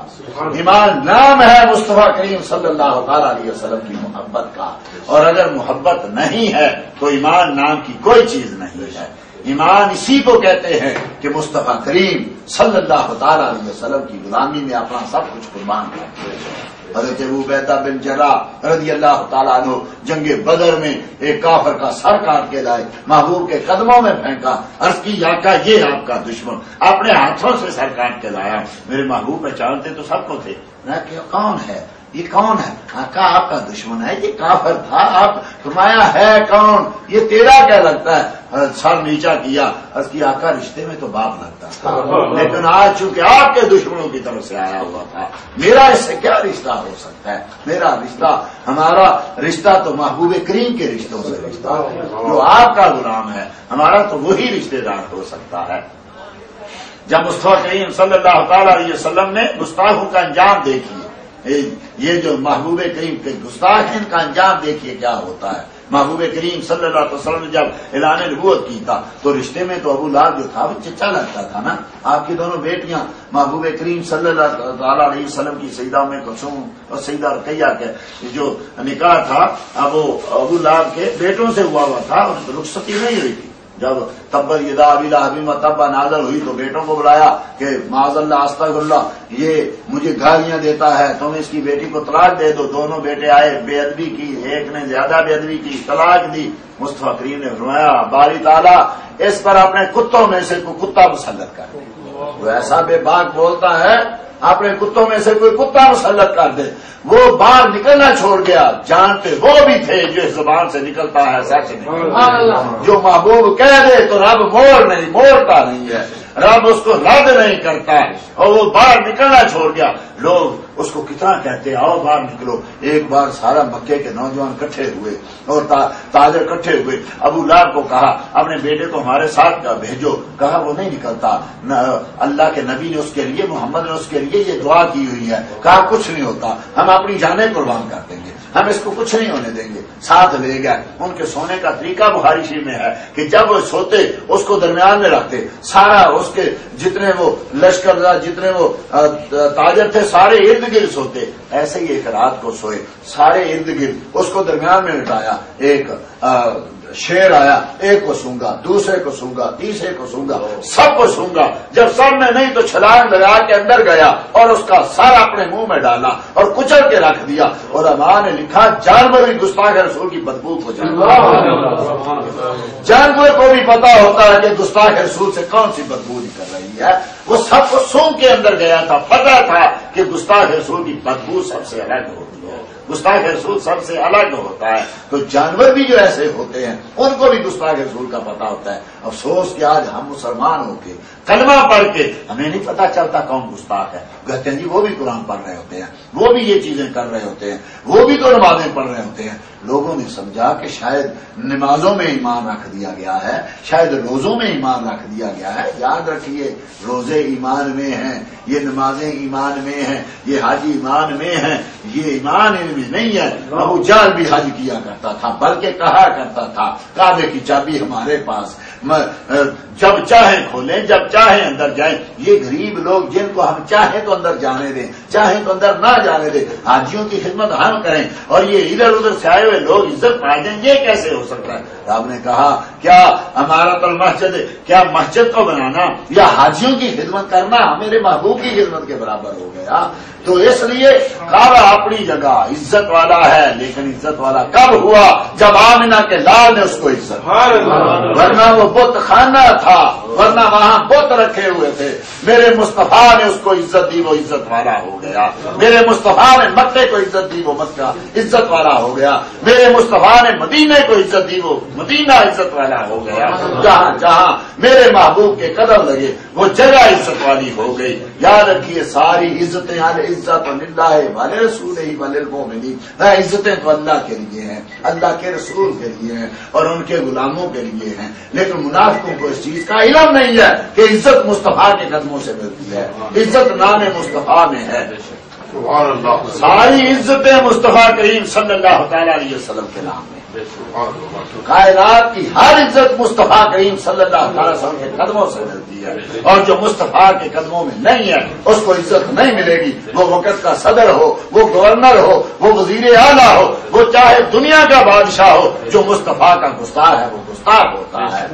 ایمان نام ہے مصطفیٰ کریم صلی اللہ تعالی علیہ وسلم کی محبت کا. اور اگر محبت نہیں ہے تو ایمان نام کی کوئی چیز نہیں ہے. ایمان اسی کو کہتے ہیں کہ مصطفیٰ کریم صلی اللہ تعالی علیہ وسلم کی غلامی میں اپنا سب کچھ قربان کرتے ہیں. حضرت ابو عبیدہ بن جراح رضی اللہ تعالیٰ عنہ جنگ بدر میں ایک کافر کا سر کاٹ کے لائے، محبوب کے قدموں میں پھینکا، عرض کی آقا یہ آپ کا دشمن اپنے ہاتھوں سے سر کاٹ کے لایا. میرے محبوب پہچانتے تو سب کو تھے. میں کہ کون ہے یہ؟ کون ہے؟ آقا آپ کا دشمن ہے، یہ کافر تھا. آپ فرمایا ہے کون؟ یہ تیرا کیا لگتا ہے؟ سر نیچا کیا، عرض کی آقا رشتے میں تو باپ لگتا تھا، لیکن آج چونکہ آپ کے دشمنوں کی طرف سے آیا ہوا تھا، میرا اس سے کیا رشتہ ہو سکتا ہے؟ میرا رشتہ، ہمارا رشتہ تو محبوب کریم کے رشتوں سے رشتہ ہے جو آپ کا غلام ہے. ہمارا تو وہی رشتے دار ہو سکتا ہے. جب مصطفیٰ کریم صلی اللہ تعالی علیہ وسلم نے گستاخوں کا انجام دیکھیے، یہ جو محبوب کریم کے گستاخ ہیں ان کا انجام دیکھیے کیا ہوتا ہے. محبوب کریم صلی اللہ علیہ وسلم نے جب اعلان نبوت کی تھا تو رشتے میں تو ابو لہب جو تھا وہ چچا لگتا تھا نا. آپ کی دونوں بیٹیاں محبوب کریم صلی اللہ تعالی علیہ وسلم کی سیدہ ام کلثوم اور سیدہ رقیہ کے جو نکاح تھا ابو لہب کے بیٹوں سے ہوا تھا، ان کی رخصتی نہیں ہوئی تھی. جب تبت یدا ابی لہب تب نازل ہوئی تو بیٹوں کو بلایا کہ معاذ اللہ استغفر اللہ، یہ مجھے گالیاں دیتا ہے، تم اس کی بیٹی کو طلاق دے دو. دونوں بیٹے آئے، بے ادبی کی، ایک نے زیادہ بے ادبی کی، طلاق دی. مصطفیٰ کریم نے فرمایا باری تعالیٰ اس پر اپنے کتوں میں سے کوئی کتا مسلط کر دے. وہ ایسا بے باک بولتا ہے، اپنے کتوں میں سے کوئی کتا مسلط کر دے. وہ باہر نکلنا چھوڑ گیا، جانتے وہ بھی تھے جو اس زبان سے نکلتا ہے سچ نہیں. جو محبوب کہہ دے تو رب موڑتا نہیں ہے، رب اس کو رد نہیں کرتا. اور وہ باہر نکلنا چھوڑ گیا. لوگ اس کو کتنا کہتے آؤ باہر نکلو. ایک بار سارا مکے کے نوجوان کٹھے ہوئے اور تاجر کٹھے ہوئے. ابو لہب کو کہا اپنے بیٹے کو ہمارے ساتھ بھیجو. کہا وہ نہیں نکلتا، اللہ کے نبی نے اس کے لیے، محمد نے اس کے لیے یہ دعا کی ہوئی ہے. کہا کچھ نہیں ہوتا، ہم اپنی جانیں قربان کر دیں گے، ہم اس کو کچھ نہیں ہونے دیں گے. ساتھ لے گئے. ان کے سونے کا طریقہ بخاری شریف میں ہے کہ جب وہ سوتے اس کو درمیان میں رکھتے، سارا اس کے جتنے وہ لشکر جتنے وہ تاجر تھے سارے ارد گرد سوتے. ایسے ہی ایک رات کو سوئے، سارے ارد گرد اس کو درمیان میں لٹایا. ایک شیر آیا، ایک کو سونگا، دوسرے کو سونگا، تیسرے کو سونگا، سب کو سونگا. جب سب میں نہیں تو چھلانگ لگا کے اندر گیا اور اس کا سر اپنے منہ میں ڈالا اور کچل کے رکھ دیا. اور ماں نے لکھا جانور بھی گستاخ رسول کی بدبو کو جانور کو بھی پتا ہوتا ہے کہ گستاخ رسول سے کون سی بدبو نکل رہی ہے. وہ سب کو سونگ کے اندر گیا تھا، پتا تھا کہ گستاخ رسول کی بدبو سب سے الگ ہوتی ہے، گستاخ رسول سب سے الگ ہوتا ہے. تو جانور بھی جو ایسے ہوتے ہیں ان کو بھی گستاخ رسول کا پتا ہوتا ہے. افسوس کہ آج ہم مسلمان ہو کے کلمہ پڑھ کے ہمیں نہیں پتا چلتا کون گستاخ ہے. کہتے ہیں جی وہ بھی قرآن پڑھ رہے ہوتے ہیں، وہ بھی یہ چیزیں کر رہے ہوتے ہیں، وہ بھی تو نمازیں پڑھ رہے ہوتے ہیں. لوگوں نے سمجھا کہ شاید نمازوں میں ایمان رکھ دیا گیا ہے، شاید روزوں میں ایمان رکھ دیا گیا ہے. یاد رکھیے روزے ایمان میں ہیں، یہ نمازیں ایمان میں ہیں، یہ حج ایمان میں ہیں، یہ ایمان ان میں نہیں ہے. ابو جہل بھی حج کیا کرتا تھا، بلکہ کہا کرتا تھا کعبے کی چابی ہمارے پاس، جب چاہیں کھولیں جب چاہیں اندر جائیں. یہ غریب لوگ جن کو ہم چاہیں تو اندر جانے دیں چاہیں تو اندر نہ جانے دیں. حاجیوں کی خدمت ہم کریں اور یہ ادھر ادھر سے آئے ہوئے لوگ عزت پا جائیں, یہ کیسے ہو سکتا ہے؟ آپ نے کہا کیا ہمارا مسجد کیا مسجد کو بنانا یا حاجیوں کی خدمت کرنا میرے محبوب کی خدمت کے برابر ہو گیا؟ تو اس لیے کعبہ اپنی جگہ عزت والا ہے, لیکن عزت والا کب ہوا؟ جب آمنہ کے لال نے اس کو عزت, ورنہ وہ بت خانہ تھا, ورنہ وہاں بت رکھے ہوئے تھے. میرے مصطفیٰ نے اس کو عزت دی, وہ عزت والا ہو گیا. میرے مصطفیٰ نے مکے کو عزت دی, وہ مکہ عزت والا ہو گیا. میرے مصطفیٰ نے مدینے کو عزت دی, وہ مدینہ عزت والا ہو گیا. جہاں جہاں میرے محبوب کے قدم لگے وہ جگہ عزت والی ہو گئی. یاد رکھیے ساری عزتیں عزت اللہ والے رسول ہی والے المومنین, عزتیں تو اللہ کے لیے ہیں, اللہ کے رسول کے لیے ہیں اور ان کے غلاموں کے لیے ہیں. لیکن منافقوں کو اس چیز کا علم نہیں ہے کہ عزت مصطفیٰ کے قدموں سے ملتی ہے, عزت نام مصطفیٰ میں ہے. ساری عزتیں مصطفیٰ کریم صلی اللہ تعالی علیہ وسلم کے نام میں. کائنات کی ہر عزت مصطفیٰ کریم صلی اللہ تعالی وسلم کے قدموں سے ملتی ہے, اور جو مصطفیٰ کے قدموں میں نہیں ہے اس کو عزت نہیں ملے گی. وہ وقت کا صدر ہو, وہ گورنر ہو, وہ وزیر اعلیٰ ہو, وہ چاہے دنیا کا بادشاہ ہو, جو مصطفیٰ کا گستاخ ہے وہ گستاخ ہوتا ہے.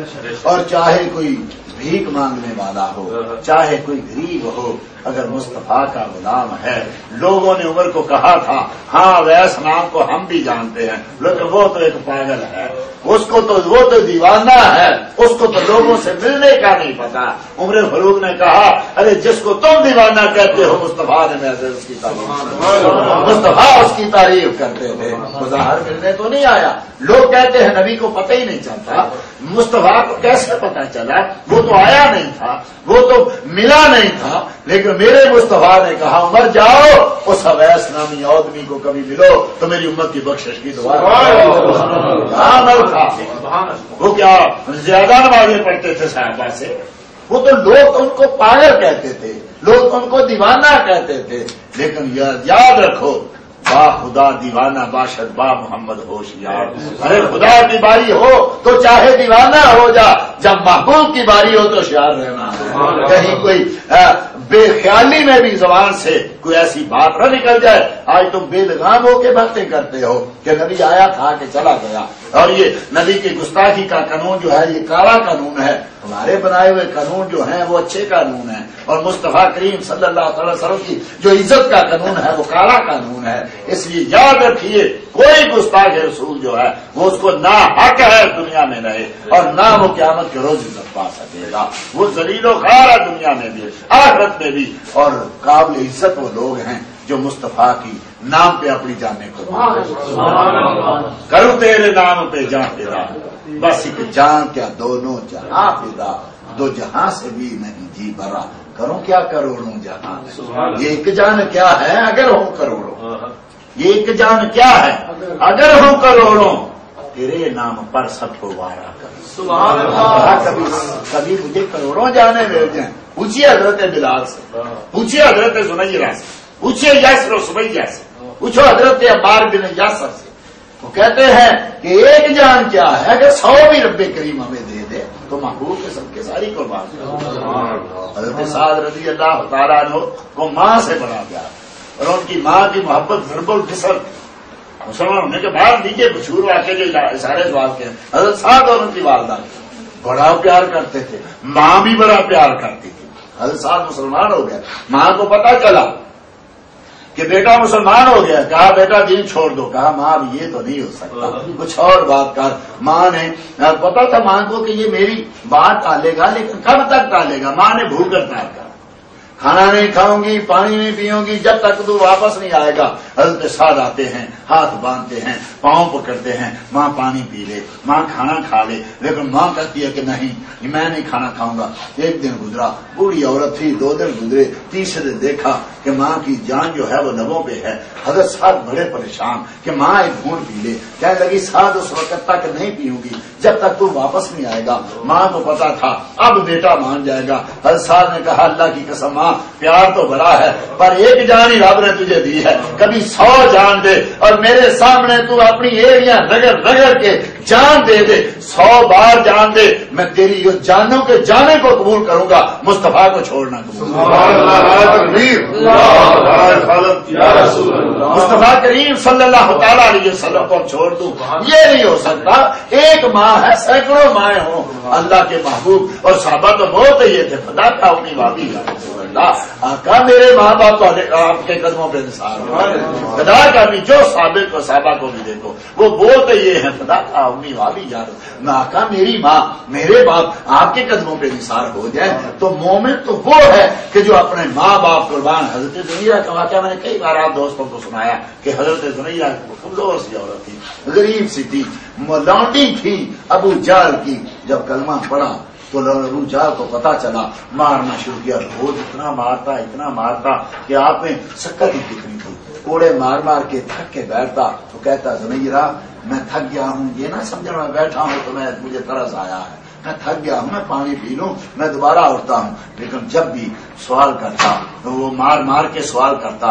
اور چاہے کوئی بھیک مانگنے والا ہو, چاہے کوئی غریب ہو, اگر مصطفیٰ کا غلام ہے. لوگوں نے عمر کو کہا تھا ہاں ویس نام کو ہم بھی جانتے ہیں, لیکن وہ تو ایک پاگل ہے, اس کو تو وہ تو دیوانہ ہے, اس کو تو لوگوں سے ملنے کا نہیں پتا. عمر فاروق نے کہا ارے جس کو تم دیوانہ کہتے ہو مصطفیٰ نے میں سے اس کی تعریف, مصطفیٰ اس کی تعریف کرتے تھے. مظاہر ملنے تو نہیں آیا. لوگ کہتے ہیں نبی کو پتہ ہی نہیں چلتا. مصطفیٰ کو کیسے پتا چلا؟ وہ تو آیا نہیں تھا, وہ تو ملا نہیں تھا. لیکن میرے مصطفیٰ نے کہا عمر جاؤ اس اویس نامی آدمی کو کبھی ملو تو میری امت کی بخشش کی دعا. وہ کیا زیادہ نمازیں پڑھتے تھے صحابہ سے؟ وہ تو لوگ ان کو پاگل کہتے تھے, لوگ ان کو دیوانہ کہتے تھے. لیکن یاد رکھو با خدا دیوانہ باشد با محمد ہوشیار. ارے خدا کی باری ہو تو چاہے دیوانہ ہو جا, جب محبوب کی باری ہو تو ہوشیار رہنا. کہیں کوئی بے خیالی میں بھی زبان سے کوئی ایسی بات نہ نکل جائے. آج تم بے لگام ہو کے باتیں کرتے ہو کہ نبی آیا تھا کہ چلا گیا, اور یہ نبی کی گستاخی کا قانون جو ہے یہ کالا قانون ہے. ہمارے بنائے ہوئے قانون جو ہیں وہ اچھے قانون ہیں, اور مصطفیٰ کریم صلی اللہ تعالی وسلم کی جو عزت کا قانون ہے وہ کالا قانون ہے. اس لیے یاد رکھیے کوئی گستاخ رسول جو ہے وہ اس کو نہ حق ہے دنیا میں رہے, اور نہ وہ قیامت کے روز عزت پا سکے گا. وہ ذلیل و خوار ہے دنیا میں بھی آخرت میں بھی. اور قابل عزت وہ لوگ ہیں جو مصطفیٰ کی نام پہ اپنی جانے کو کرو تیرے نام پہ جان فدا, بس ایک جان کیا دونوں جہاں فدا, دو جہاں سے بھی نہیں جی بھرا, کروں کیا کروڑوں جہاں. یہ ایک جان کیا ہے اگر ہوں کروڑوں, یہ ایک جان کیا ہے اگر ہوں کروڑوں, تیرے نام پر سب کو وارا کر. کبھی مجھے کروڑوں جانے مل جائیں. پوچھیے حضرت بلال سے, پوچھیے حضرت زنیرہ سے, پوچھیے یاسر و سمیہ سے, پوچھو حضرت عمار بن یاسر سے. وہ کہتے ہیں کہ ایک جان کیا ہے اگر 100 بھی رب کریم ہمیں دے دے تو محبوب کے سب کے ساری قربان. حضرت سعد رضی اللہ تعالیٰ عنہ کو ماں سے بڑا پیار, اور ان کی ماں کی محبت ضرب الفصل. مسلمان ہونے کے بعد نیچے مشہور واقعے جو سارے سوال کے حضرت سعد اور ان کی والدہ بڑا پیار کرتے تھے, ماں بھی بڑا پیار کرتی تھی. حضرت سعد مسلمان ہو گیا, ماں کو پتا چلا کہ بیٹا مسلمان ہو گیا, کہا بیٹا دین چھوڑ دو. کہا ماں اب یہ تو نہیں ہو سکتا, کچھ اور بات کر. ماں نے پتا تھا ماں کو کہ یہ میری بات ٹالے گا, لیکن کب تک ٹالے گا. ماں نے بھول کر ٹال کر, کھانا نہیں کھاؤں گی, پانی نہیں پیوں گی جب تک تو واپس نہیں آئے گا. حضرت سعد آتے ہیں, ہاتھ باندھتے ہیں, پاؤں پکڑتے ہیں, ماں پانی پی لے, ماں کھانا کھا لے. لیکن ماں کہتی ہے کہ نہیں میں نہیں کھانا کھاؤں گا. ایک دن گزرا, بوڑھی عورت تھی, 2 دن گزرے, تیسرے دیکھا کہ ماں کی جان جو ہے وہ لبوں پہ ہے. حضرت سعد بڑے پریشان کہ ماں ایک گھونٹ پی لے. کہنے لگی سعد اس وقت تک نہیں پیوں گی جب تک تو واپس نہیں آئے گا. ماں کو پتا تھا اب بیٹا مان جائے گا. حضرت سعد نے کہا اللہ کی قسم ماں پیار تو بڑا ہے پر ایک جان ہی رب نے تجھے دی ہے، کبھی 100 جان دے اور میرے سامنے تو اپنی ایڑیاں رگڑ رگڑ کے جان دے دے، 100 بار جان دے، میں تیری جانوں کے جانے کو قبول کروں گا، مصطفیٰ کو چھوڑنا قبول مصطفیٰ کریم صلی اللہ تعالیٰ علیہ وسلم کو چھوڑ دوں، یہ نہیں ہو سکتا۔ ایک ماں ہے، سینکڑوں مائیں ہوں، اللہ کے محبوب اور صحابہ تو بہت یہ تھے، خدا کا اپنی بابی آقا میرے ماں باپ آپ کے قدموں پہ نثار ہو، خدا کا بھی جو سابق کو صحابہ کو بھی دیکھو وہ بولتے یہ ہیں، خدا کا اپنی بابی یار آقا میری ماں میرے باپ آپ کے قدموں پہ نثار ہو جائے تو مومن تو وہ ہے کہ جو اپنے ماں باپ قربان۔ حضرت زنیرہ کا واقعہ میں نے کئی بار آپ دوستوں کو سنایا کہ حضرت زنیرہ کمزور سی عورت تھی، غریب سی تھی، لونڈی تھی ابو جہل کی، جب کلمہ پڑھا تو ابو جہل کو پتا چلا، مارنا شروع کیا، روز اتنا مارتا کہ آپ میں سکت ہی کتنی تھی، کوڑے مار مار کے تھک کے بیٹھتا تو کہتا زنیرہ میں تھک گیا ہوں، یہ نہ سمجھنا میں بیٹھا ہوں تو مجھے ترس آیا ہے، میں تھک گیا ہوں، میں پانی پی لوں میں دوبارہ اٹھتا ہوں۔ لیکن جب بھی سوال کرتا تو وہ مار مار کے سوال کرتا،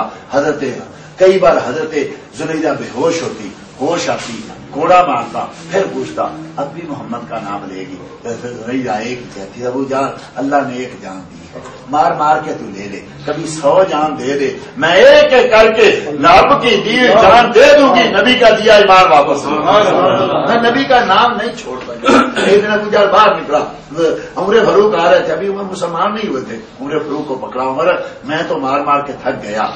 کئی بار حضرت زنیرہ بے ہوش ہوتی، ہوش آتی، کوڑا مارتا، پھر پوچھتا اب بھی محمد کا نام لے گی؟ پھر زنیرہ ایک کہتی ابو جان اللہ نے ایک جان دی ہے، مار مار کے تو لے لے، کبھی 100 جان دے دے، میں ایک ایک کر کے رب کی دی جان دے دوں گی، نبی کا دیا ایمان واپس، میں نبی کا نام نہیں چھوڑ سکتا۔ ایک دن ابو جان باہر نکلا، عمر فاروق آ رہے تھے، ابھی عمر مسلمان نہیں ہوئے تھے، عمر فاروق کو پکڑا، عمر میں تو مار مار کے تھک گیا،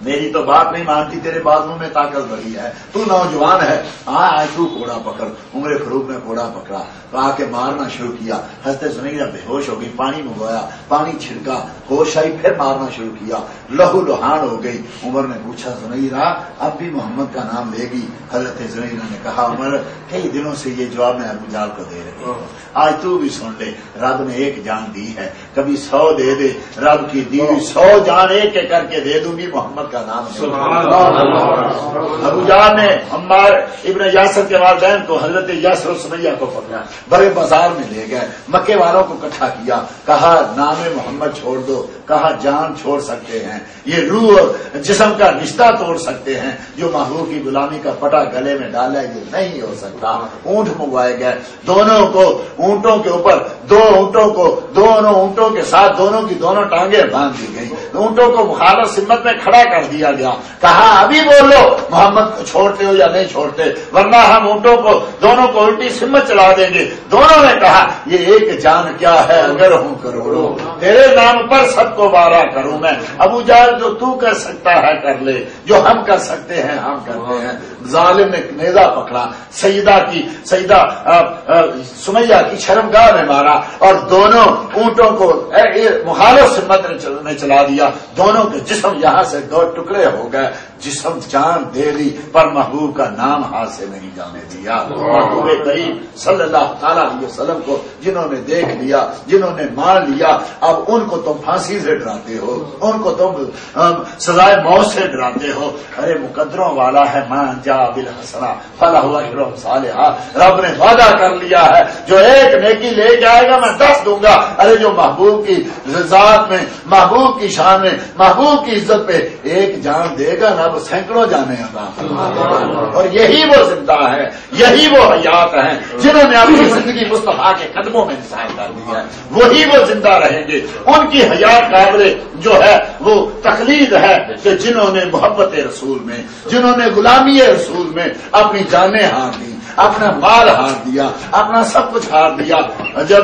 میری تو بات نہیں مانتی، تیرے بازو میں طاقت بڑی ہے، تو نوجوان ہے، آج تو گھوڑا پکڑ۔ عمر فاروق نے گھوڑا پکڑا تو آ کے مارنا شروع کیا، حضرت زنیرہ بے ہوش ہو گئی، پانی منگوایا، پانی چھڑکا، ہوش آئی، پھر مارنا شروع کیا، لہو لہان ہو گئی۔ عمر نے پوچھا زنیرہ اب بھی محمد کا نام لے گی؟ حضرت زنیرہ نے کہا عمر کئی دنوں سے یہ جواب میں ابو جہل کو دے رہی ہوں، آج تو بھی سن لے، رب نے ایک جان دی ہے، کبھی 100 دے دے، رب کی دی 100 جان ایک ایک کر کے دے دوں گی، محمد کا نام۔ ابو جہل نے عمار ابن یاسر کے والدین کو، حضرت یاسر و سمیہ کو پکڑا، بڑے بازار میں لے گئے، مکے والوں کو اکٹھا کیا، کہا نام محمد چھوڑ دو، کہا جان چھوڑ سکتے ہیں، یہ روح اور جسم کا رشتہ توڑ سکتے ہیں، جو محبوب کی غلامی کا پٹا گلے میں ڈالا ہے یہ نہیں ہو سکتا۔ اونٹ منگوائے گئے، دونوں کو اونٹوں کے اوپر، دونوں اونٹوں کے ساتھ دونوں کی دونوں ٹانگیں باندھ دی گئی، اونٹوں کو مخالف سمت میں کھڑا کر دیا گیا، کہا ابھی بولو محمد کو چھوڑتے ہو یا نہیں چھوڑتے، ورنہ ہم اونٹوں کو دونوں کو الٹی سمت چلا دیں گے۔ دونوں نے کہا یہ ایک جان کیا ہے اگر ہوں کروڑوں، تیرے نام پر سب کو بارہ کروں میں۔ ابو جہل جو تو کر سکتا ہے کر لے، جو ہم کر سکتے ہیں ہم کرتے ہیں۔ ظالم نے نیزہ پکڑا، سیدہ سمیہ کی شرمگاہ میں مارا اور دونوں اونٹوں کو مخالف سمت میں چلا دیا، دونوں کے جسم یہاں سے 2 ٹکڑے ہو گئے، جسم جان دے دی پر محبوب کا نام ہاتھ سے نہیں جانے دیا۔ محبوب کریم صلی اللہ تعالیٰ علیہ وسلم کو جنہوں نے دیکھ لیا، جنہوں نے مان لیا، اب ان کو تم پھانسی سے ڈراتے ہو، ان کو تم سزائے موت سے ڈراتے ہو۔ ارے مقدروں والا ہے، من جاء بالحسنہ فلہ عشر امثالھا، رب نے وعدہ کر لیا ہے جو ایک نیکی لے جائے گا میں 10 دوں گا۔ ارے جو محبوب کی ذات میں، محبوب کی شان میں، محبوب کی عزت پہ ایک جان دے گا نا، وہ سینکڑوں جانے عطا اور یہی وہ زندہ ہے، یہی وہ حیات ہیں جنہوں نے اپنی زندگی مصطفیٰ کے قدموں میں نثار کر دی ہے، وہی وہ زندہ رہیں گے۔ ان کی حیات قابل جو ہے وہ تقلید ہے کہ جنہوں نے محبت رسول میں، جنہوں نے غلامی رسول میں اپنی جانیں ہار دی، اپنا مال ہار دیا، اپنا سب کچھ ہار دیا۔ جب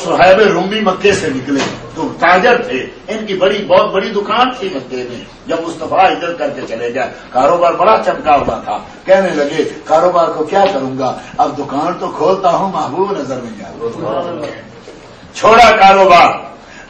صہیب رومی مکے سے نکلے تو تاجر تھے، ان کی بہت بڑی دکان تھی مکے میں، جب مصطفیٰ ہجرت کر کے چلے گئے کاروبار بڑا چمکا ہوا تھا، کہنے لگے کاروبار کو کیا کروں گا، اب دکان تو کھولتا ہوں محبوب نظر نہیں آتا، چھوڑا کاروبار،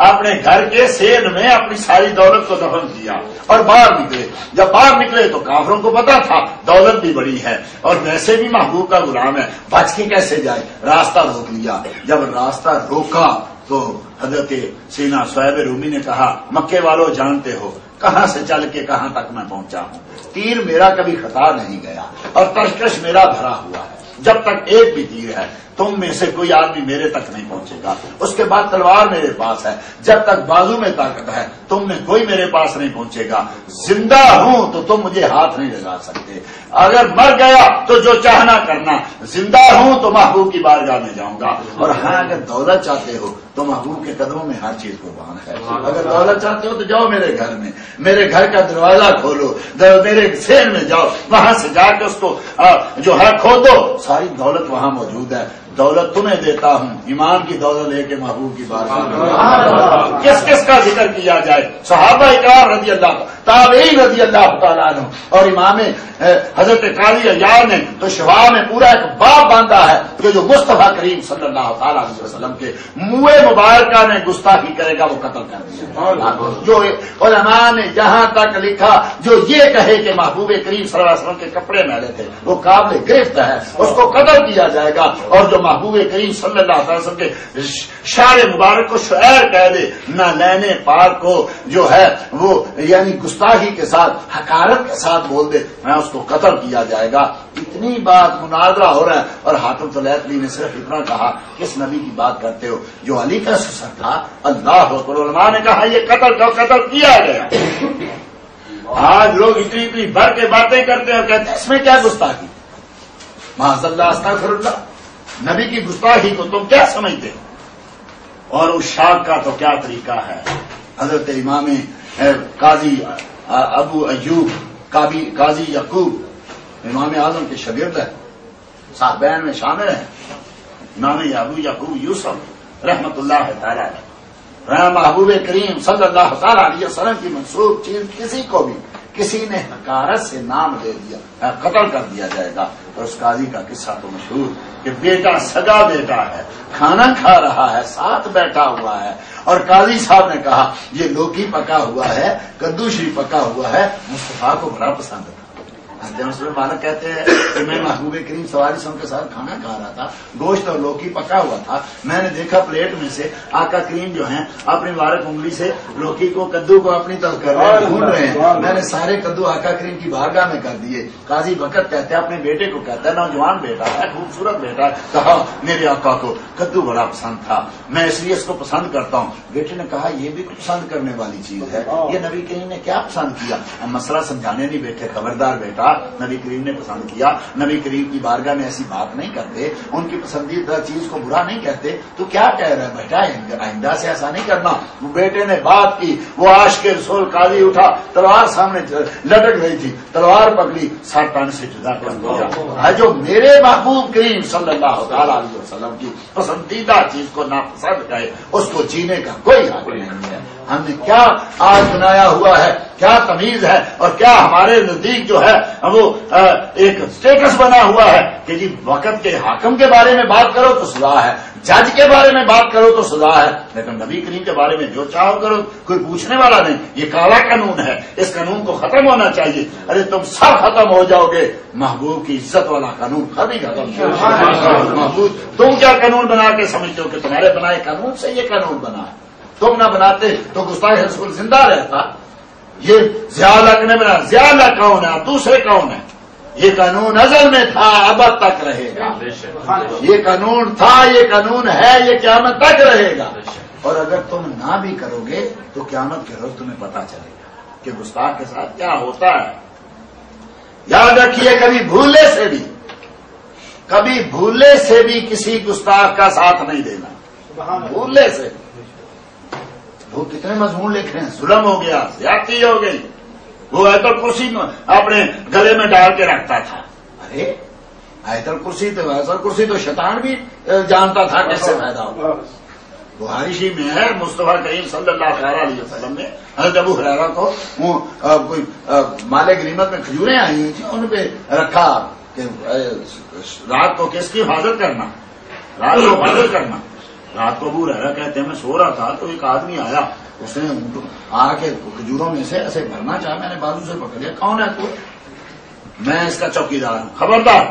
اپنے گھر کے سین میں اپنی ساری دولت کو دفن کیا اور باہر نکلے۔ جب باہر نکلے تو کافروں کو پتا تھا دولت بھی بڑی ہے اور ویسے بھی محبوب کا غلام ہے، بچ کے کیسے جائے، راستہ روک لیا۔ جب راستہ روکا تو حضرت سینا صہیب رومی نے کہا مکے والوں جانتے ہو کہاں سے چل کے کہاں تک میں پہنچا ہوں، تیر میرا کبھی خطا نہیں گیا اور تشکش میرا بھرا ہوا ہے، جب تک ایک بھی تیر ہے تم میں سے کوئی آدمی میرے تک نہیں پہنچے گا. اس کے بعد تلوار میرے پاس ہے، جب تک بازو میں طاقت ہے تم میں کوئی میرے پاس نہیں پہنچے گا. زندہ ہوں تو تم مجھے ہاتھ نہیں لگا سکتے، اگر مر گیا تو جو چاہنا کرنا. زندہ ہوں تو محبوب کی بارگاہ میں جاؤں گا. اور ہاں اگر دولت چاہتے ہو تو محبوب کے قدموں میں ہر چیز قربان ہے. اگر دولت چاہتے ہو تو جاؤ میرے گھر میں، میرے گھر کا دروازہ کھولو، میرے سین میں جاؤ، وہاں سے جا کے اس کو جو ہے کھودو، ساری دولت وہاں موجود ہے. دولت تمہیں دیتا ہوں، ایمان کی دولت لے کے محبوب کی بارگاہ میں. کس کس کا ذکر کیا جائے؟ صحابہ اکرام رضی اللہ، تابعین رضی اللہ تعالیٰ عنہ، اور امام حضرت قاضی عیاض نے تو شفا میں پورا ایک باب باندھا ہے کہ جو مصطفیٰ کریم صلی اللہ تعالیٰ علیہ وسلم کے منہ مبارکہ نے گستاخی کرے گا وہ قتل کر دیا. جو علماء نے جہاں تک لکھا جو یہ کہے کہ محبوب کریم صلی اللہ علیہ وسلم کے کپڑے میلے تھے وہ قابل گرفت ہے، اس کو قتل کیا جائے گا. اور جو محبوب کریم صلی اللہ علیہ وسلم کے شعر مبارک کو شعر کہہ دے، نہ لینے پار کو جو ہے وہ یعنی گستاخی کے ساتھ حقارت کے ساتھ بول دے، میں اس کو قتل کیا جائے گا. اتنی بات مناظرہ ہو رہا ہے اور حاتم طلحی نے صرف اتنا کہا کس نبی کی بات کرتے ہو جو علی کا سسر تھا. اللہ اکبر. علماء نے کہا یہ قتل کیا گیا. آج لوگ اتنی بھر کے باتیں کرتے ہیں اور کہتے ہیں اس میں کیا گستاخی. معاذ اللہ استغفر اللہ. نبی کی گستاخی کو تم کیا سمجھتے ہو؟ اور اس شاخ کا تو کیا طریقہ ہے. حضرت امام قاضی ابو ایوب قاضی یعقوب امام اعظم کے شاگرد ہیں، صاحبین میں شامل ہیں. امام ابو یعقوب یوسف رحمت اللہ تعالی محبوب کریم صلی اللہ تعالی علیہ وسلم کی منسوب چیز کسی کو بھی کسی نے حقارت سے نام دے دیا قتل کر دیا جائے گا. اور اس قاضی کا قصہ تو مشہور کہ بیٹا سگا بیٹا ہے، کھانا کھا رہا ہے، ساتھ بیٹھا ہوا ہے اور قاضی صاحب نے کہا یہ لوکی پکا ہوا ہے، کدو شری پکا ہوا ہے، مصطفیٰ کو بڑا پسند ہے. مالک کہتے ہیں کہ میں محبوب کریم صلی اللہ علیہ وسلم کے ساتھ کھانا کھا رہا تھا، گوشت اور لوکی پکا ہوا تھا، میں نے دیکھا پلیٹ میں سے آقا کریم جو ہیں اپنی مبارک انگلی سے لوکی کو کدو کو اپنی طرف کر رہے ہیں، ڈھونڈ رہے ہیں. میں نے سارے کدو آقا کریم کی بارگاہ میں کر دیے. قاضی وقت کہتے ہیں اپنے بیٹے کو کہتا ہے نوجوان بیٹا ہے، خوبصورت بیٹا ہے، کہا میرے آقا کو کدو بڑا پسند تھا، میں اس لیے اس کو پسند کرتا ہوں. بیٹے نے کہا یہ بھی کچھ پسند کرنے والی چیز ہے، یہ نبی کریم نے کیا پسند کیا؟ ہم مسئلہ سمجھانے نہیں بیٹھے، خبردار بیٹا نبی کریم نے پسند کیا، نبی کریم کی بارگاہ میں ایسی بات نہیں کرتے، ان کی پسندیدہ چیز کو برا نہیں کہتے. تو کیا کہہ رہا ہے بیٹا آئندہ سے ایسا نہیں کرنا. وہ بیٹے نے بات کی، وہ عاشق رسول قاضی اٹھا، تلوار سامنے لٹک رہی تھی، تلوار پکڑی، سر تن سے جدا کر دیا. جو میرے محبوب کریم صلی اللہ تعالی علیہ وسلم کی پسندیدہ چیز کو ناپسند کرے اس کو جینے کا کوئی حق نہیں ہے. ہم نے کیا آج بنایا ہوا ہے، کیا تمیز ہے اور کیا ہمارے نزدیک جو ہے وہ ایک اسٹیٹس بنا ہوا ہے کہ جی وقت کے حاکم کے بارے میں بات کرو تو سزا ہے، جج کے بارے میں بات کرو تو سزا ہے، لیکن نبی کریم کے بارے میں جو چاہو کرو کوئی پوچھنے والا نہیں. یہ کالا قانون ہے، اس قانون کو ختم ہونا چاہیے. ارے تم سب ختم ہو جاؤ گے، محبوب کی عزت والا قانون کبھی ختم نہیں. محبوب تم کیا قانون بنا کے سمجھتے ہو کہ تمہارے بنائے قانون سے یہ قانون بنا ہے؟ تم نہ بناتے تو گستاخ رسول زندہ رہتا. یہ ضیاء نے بنا. ضیاء کون ہے؟ دوسرے کون ہے؟ یہ قانون ازل میں تھا، ابد تک رہے گا. یہ قانون تھا، یہ قانون ہے، یہ قیامت تک رہے گا. اور اگر تم نہ بھی کرو گے تو قیامت کے روز تمہیں پتا چلے گا کہ گستاخ کے ساتھ کیا ہوتا ہے. یاد رکھیے کبھی بھولے سے بھی کسی گستاخ کا ساتھ نہیں دینا. بھولے سے وہ کتنے مضمون لکھ رہے ہیں، ظلم ہو گیا، زیادتی ہو گئی. وہ آیت الکرسی اپنے گلے میں ڈال کے رکھتا تھا. ارے آیت الکرسی تو شیطان بھی جانتا تھا کس سے پیدا ہوگا. بخاری شریف میں ہے مصطفیٰ کریم صلی اللہ علیہ وسلم نے حضرت ابو ہریرہ کو کوئی مال غنیمت میں کھجوریں آئی ہوئی تھیں، ان پہ رکھا کہ رات کو کس کی حفاظت کرنا، رات کو ابو ہریرہ کہتے ہیں میں سو رہا تھا تو ایک آدمی آیا، اس نے آ کے کھجوروں میں سے ایسے بھرنا چاہا، میں نے بازو سے پکڑ لیا. کون ہے تو؟ میں اس کا چوکیدار ہوں، خبردار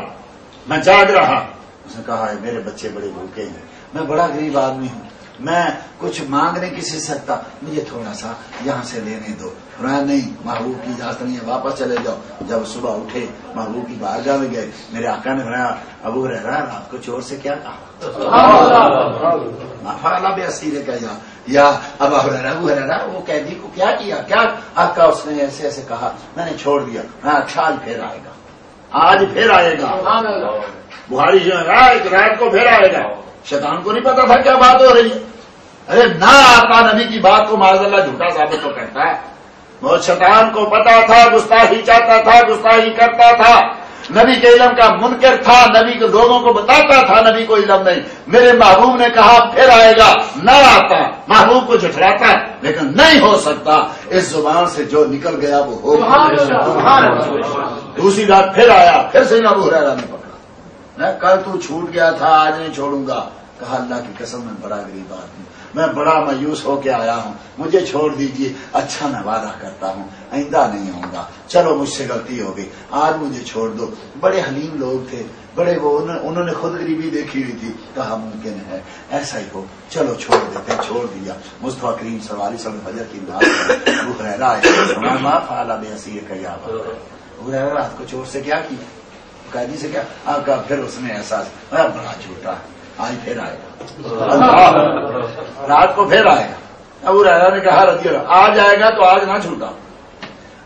میں جاگ رہا. اس نے کہا میرے بچے بڑے بھوکے ہیں، میں بڑا غریب آدمی ہوں، میں کچھ مانگ نہیں کسی سے سکتا، مجھے تھوڑا سا یہاں سے لینے دو. نہیں محبوب کی اجازت نہیں ہے، واپس چلے جاؤ. جب صبح اٹھے محبوب کی بارگاہ میں گئے، میرے آقا نے فرمایا ابو ہریرہ رات کو چور سے کیا کہا؟ فعلا بے اسیر کا یا ابا ہریرہ وہ قیدی کو کیا کیا آقا اس نے ایسے ایسے کہا میں نے چھوڑ دیا. اچھا آج پھر آئے گا, آج پھر آئے گا. بخاری جو ہے رات کو پھر آئے گا. شیطان کو نہیں پتا تھا کیا بات ہو رہی ہے. ارے نہ آتا نبی کی بات کو معاذ اللہ جھوٹا ثابت تو کرتا ہے. وہ شیطان کو پتا تھا, گستاخی چاہتا تھا, گستاخی کرتا تھا, نبی کے علم کا منکر تھا, نبی کے لوگوں کو بتاتا تھا نبی کو علم نہیں. میرے محبوب نے کہا پھر آئے گا, نہ آتا. محبوب کو جھٹلاتا ہے لیکن نہیں ہو سکتا. اس زبان سے جو نکل گیا وہ ہو. دوسری رات پھر آیا, پھر سے ابو ہریرہ نے پکڑا. کل تو چھوٹ گیا تھا, آج نہیں چھوڑوں گا. کہا اللہ کی قسم میں بڑا غریب آدمی, میں بڑا مایوس ہو کے آیا ہوں, مجھے چھوڑ دیجیے. اچھا میں وعدہ کرتا ہوں آئندہ نہیں ہوں گا. چلو مجھ سے غلطی ہو گئی, آج مجھے چھوڑ دو. بڑے حلیم لوگ تھے, بڑے وہ انہوں نے خود غریبی دیکھی ہوئی تھی. کہا ممکن ہے ایسا ہی ہو, چلو چھوڑ دیتے. چھوڑ دیا. مصطفیٰ کریم صلی اللہ علیہ وسلم فجر کی نماز ابو ہریرہ آئے, ما فعل باسیر کا یا ابو ہریرہ رات کو چور سے کیا کی, قیدی سے کیا. آپ کا پھر اس نے احساس بڑا جھوٹا ہے, آج پھر آئے گا. رات کو پھر آئے گا. ابو ہریرہ نے کہا رضی اللہ آج آئے گا تو آج نہ جھوٹا,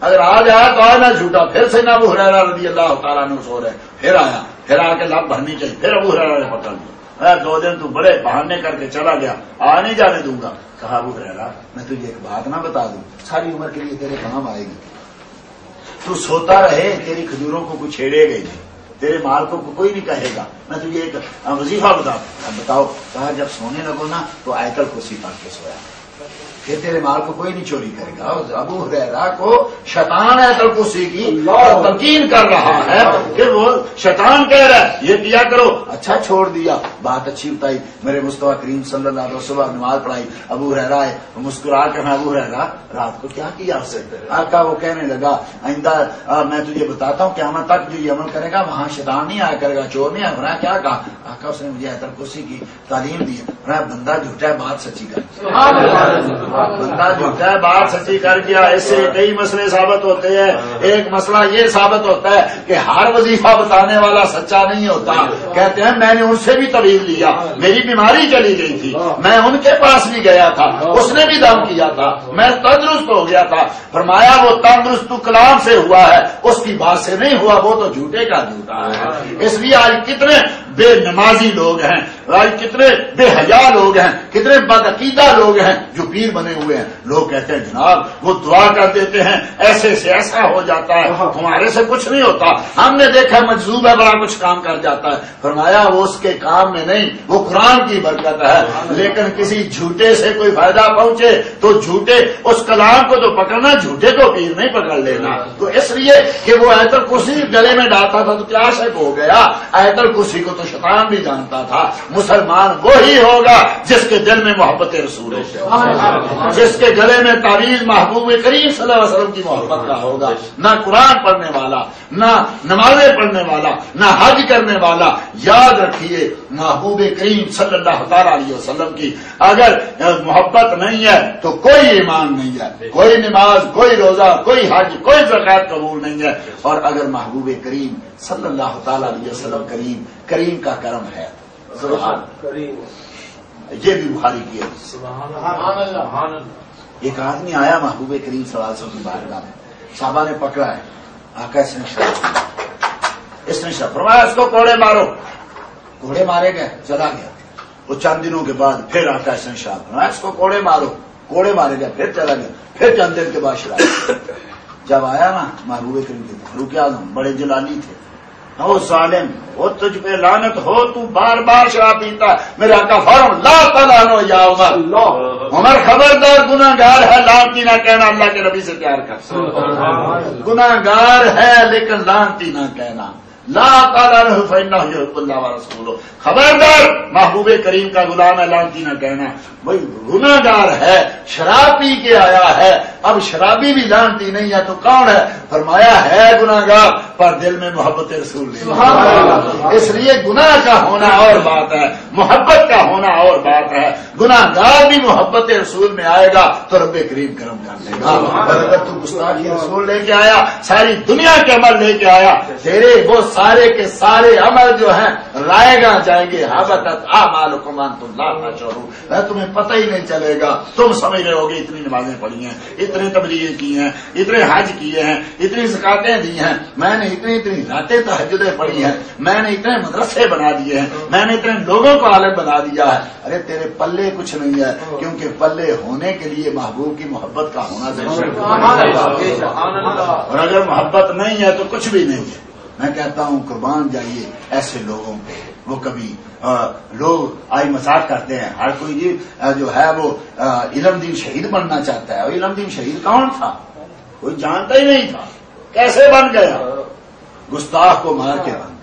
اگر آج آیا تو آج نہ جھوٹا. پھر سے نہ ابو ہریرہ رضی اللہ تعالیٰ نے سو رہے, پھر آیا, پھر آ کے لب بھرنی چاہیے. پھر ابو ہریرہ نے پکڑ لیا. 2 دن تو بڑے بہانے کر کے چلا گیا, آ نہیں جانے دوں گا. کہا ابو ہریرہ میں تجھے ایک بات نہ بتا دوں, ساری عمر کے لیے تیرے کام آئے گی. تو سوتا رہے, تیری کھجوروں کو کوئی چھیڑے گا نہیں, تیرے مال کو کوئی نہیں کہے گا. میں تجھے ایک وظیفہ بتاؤ. کہا جب سونے لگو نا تو آیت الکرسی پڑھ کے سویا, پھر تیرے مال کو کوئی نہیں چوری کرے گا. ابو ہریرہ کو شیطان آیت الکرسی کی تلقین کر رہا ہے کہ وہ شیطان کہہ رہا ہے یہ کیا کرو. اچھا چھوڑ دیا, بات اچھی بتائی. میرے مصطفیٰ کریم صلی اللہ علیہ وسلم نماز پڑھائی. ابو ہریرہ آئے, مسکرا کے میں ابو ہریرہ رات کو کیا کیا آپ سے. آقا وہ کہنے لگا آئندہ میں تجھے بتاتا ہوں قیامت تک جو یہ عمل کرے گا وہاں شیطان نہیں آیا کرے گا, چور نہیں آیا. کیا کہا آقا اس نے مجھے آیت الکرسی کی تعلیم دی. بندہ جھوٹا ہے بات سچی کر, بندہ جھوٹا ہے بات سچی کر گیا. اس سے کئی مسئلے ثابت ہوتے ہیں. ایک مسئلہ یہ ثابت ہوتا ہے کہ ہر وظیفہ بتانے والا سچا نہیں ہوتا. کہتے ہیں میں نے ان سے بھی طبیب لیا, میری بیماری چلی گئی تھی, میں ان کے پاس بھی گیا تھا, اس نے بھی دم کیا تھا, میں تندرست ہو گیا تھا. فرمایا وہ تندرست تو کلام سے ہوا ہے, اس کی بات سے نہیں ہوا, وہ تو جھوٹے کا جھوٹا ہے. اس لیے آج کتنے بے نمازی لوگ ہیں, آج کتنے بے حیا لوگ ہیں, کتنے بدعقیدہ لوگ ہیں جو پیر بنے ہوئے ہیں. لوگ کہتے ہیں جناب وہ دعا کر دیتے ہیں ایسے سے ایسا ہو جاتا ہے, تمہارے سے کچھ نہیں ہوتا, ہم نے دیکھا مجذوب ہے بڑا کچھ کام کر جاتا ہے. فرمایا وہ اس کے کام میں نہیں, وہ قرآن کی برکت ہے. لیکن کسی جھوٹے سے کوئی فائدہ پہنچے تو جھوٹے اس کلام کو تو پکڑنا, جھوٹے کو پیر نہیں پکڑ لینا. تو اس لیے کہ وہ آیت الکرسی گلے میں ڈالتا تھا تو کیا شک ہو گیا. آیت الکرسی کو تو شیطان بھی جانتا تھا. مسلمان وہی ہوگا جس کے دل میں محبت رسول ہو, جس کے گلے میں تعویذ محبوب کریم صلی اللہ علیہ وسلم کی محبت کا ہوگا. نہ قرآن پڑھنے والا, نہ نمازیں پڑھنے والا, نہ حج کرنے والا. یاد رکھیے محبوب کریم صلی اللہ تعالی علیہ وسلم کی اگر محبت نہیں ہے تو کوئی ایمان نہیں ہے, کوئی نماز, کوئی روزہ, کوئی حج, کوئی زکات قبول نہیں ہے. اور اگر محبوب کریم صلی اللہ تعالی علیہ وسلم کریم کا کرم ہے. یہ بھی بخاری کی ہے. ایک آدمی آیا محبوب کریم صلی اللہ علیہ وسلم کی بارگاہ میں, صحابہ نے پکڑا ہے. آقا اس نے شراب فرمایا اس کو کوڑے مارو. کوڑے مارے گئے, چلا گیا. وہ چند دنوں کے بعد پھر آقا اس نے شراب فرمایا اس کو کوڑے مارو. کوڑے مارے گئے, پھر چلا گیا. پھر چند دن کے بعد شراب. جب آیا نا محبوب کریم کے فاروق اعظم بڑے جلالی تھے, او ظالم وہ تجھ پہ لعنت ہو, تو بار بار شراب پیتا. میرے آقا فورم لا تلعنو یا عمر, عمر خبردار گناہ گار ہے, لعنتی نہ کہنا. اللہ کے نبی سے پیار کر, گناہ گار ہے لیکن لعنتی نہ کہنا. لا تلعنہ فإنہ یحب اللہ ورسولہ, خبردار محبوب کریم کا غلام ہے, لعنتی نہ کہنا. بھائی گناہ گار ہے, شراب پی کے آیا ہے. اب شرابی بھی لعنتی نہیں ہے تو کون ہے؟ فرمایا ہے گناہ گار پر دل میں محبت رسول نہیں. اس لیے گناہ کا ہونا اور بات ہے, محبت کا ہونا اور بات بات ہے، گناہگار بھی محبت رسول میں آئے گا تو رب کریم کرم کر دے گا، اور اگر تو گستاخی رسول لے کے آیا، ساری دنیا کے عمل لے کے آیا، تیرے وہ سارے کے سارے عمل جو ہیں رائے گا جائیں گے، حبطت اعمالکم انتم لا تشعرون، تمہیں پتہ ہی نہیں چلے گا، تم سمجھ رہے ہوگے اتنی نمازیں پڑھی ہیں، اتنے تبلیغیں کی ہیں، اتنے حج کیے ہیں، اتنی زکاتیں دی ہیں، میں نے اتنی راتیں تہجدیں پڑھی ہیں، میں نے اتنے مدرسے بنا دیے ہیں، میں نے اتنے لوگوں کو عالم بنا دیا ہے، ارے تیرے پلے کچھ نہیں ہے، کیونکہ پلے ہونے کے لیے محبوب کی محبت کا ہونا ضروری ہے، اور اگر محبت نہیں ہے تو کچھ بھی نہیں ہے۔ میں کہتا ہوں قربان جائیے ایسے لوگوں پہ، وہ کبھی لوگ آئی مذاق کرتے ہیں، ہر کوئی جو ہے وہ علم دین شہید بننا چاہتا ہے، اور علم دین شہید کون تھا؟ کوئی جانتا ہی نہیں تھا، کیسے بن گیا؟ گستاخ کو مار کے بن گیا۔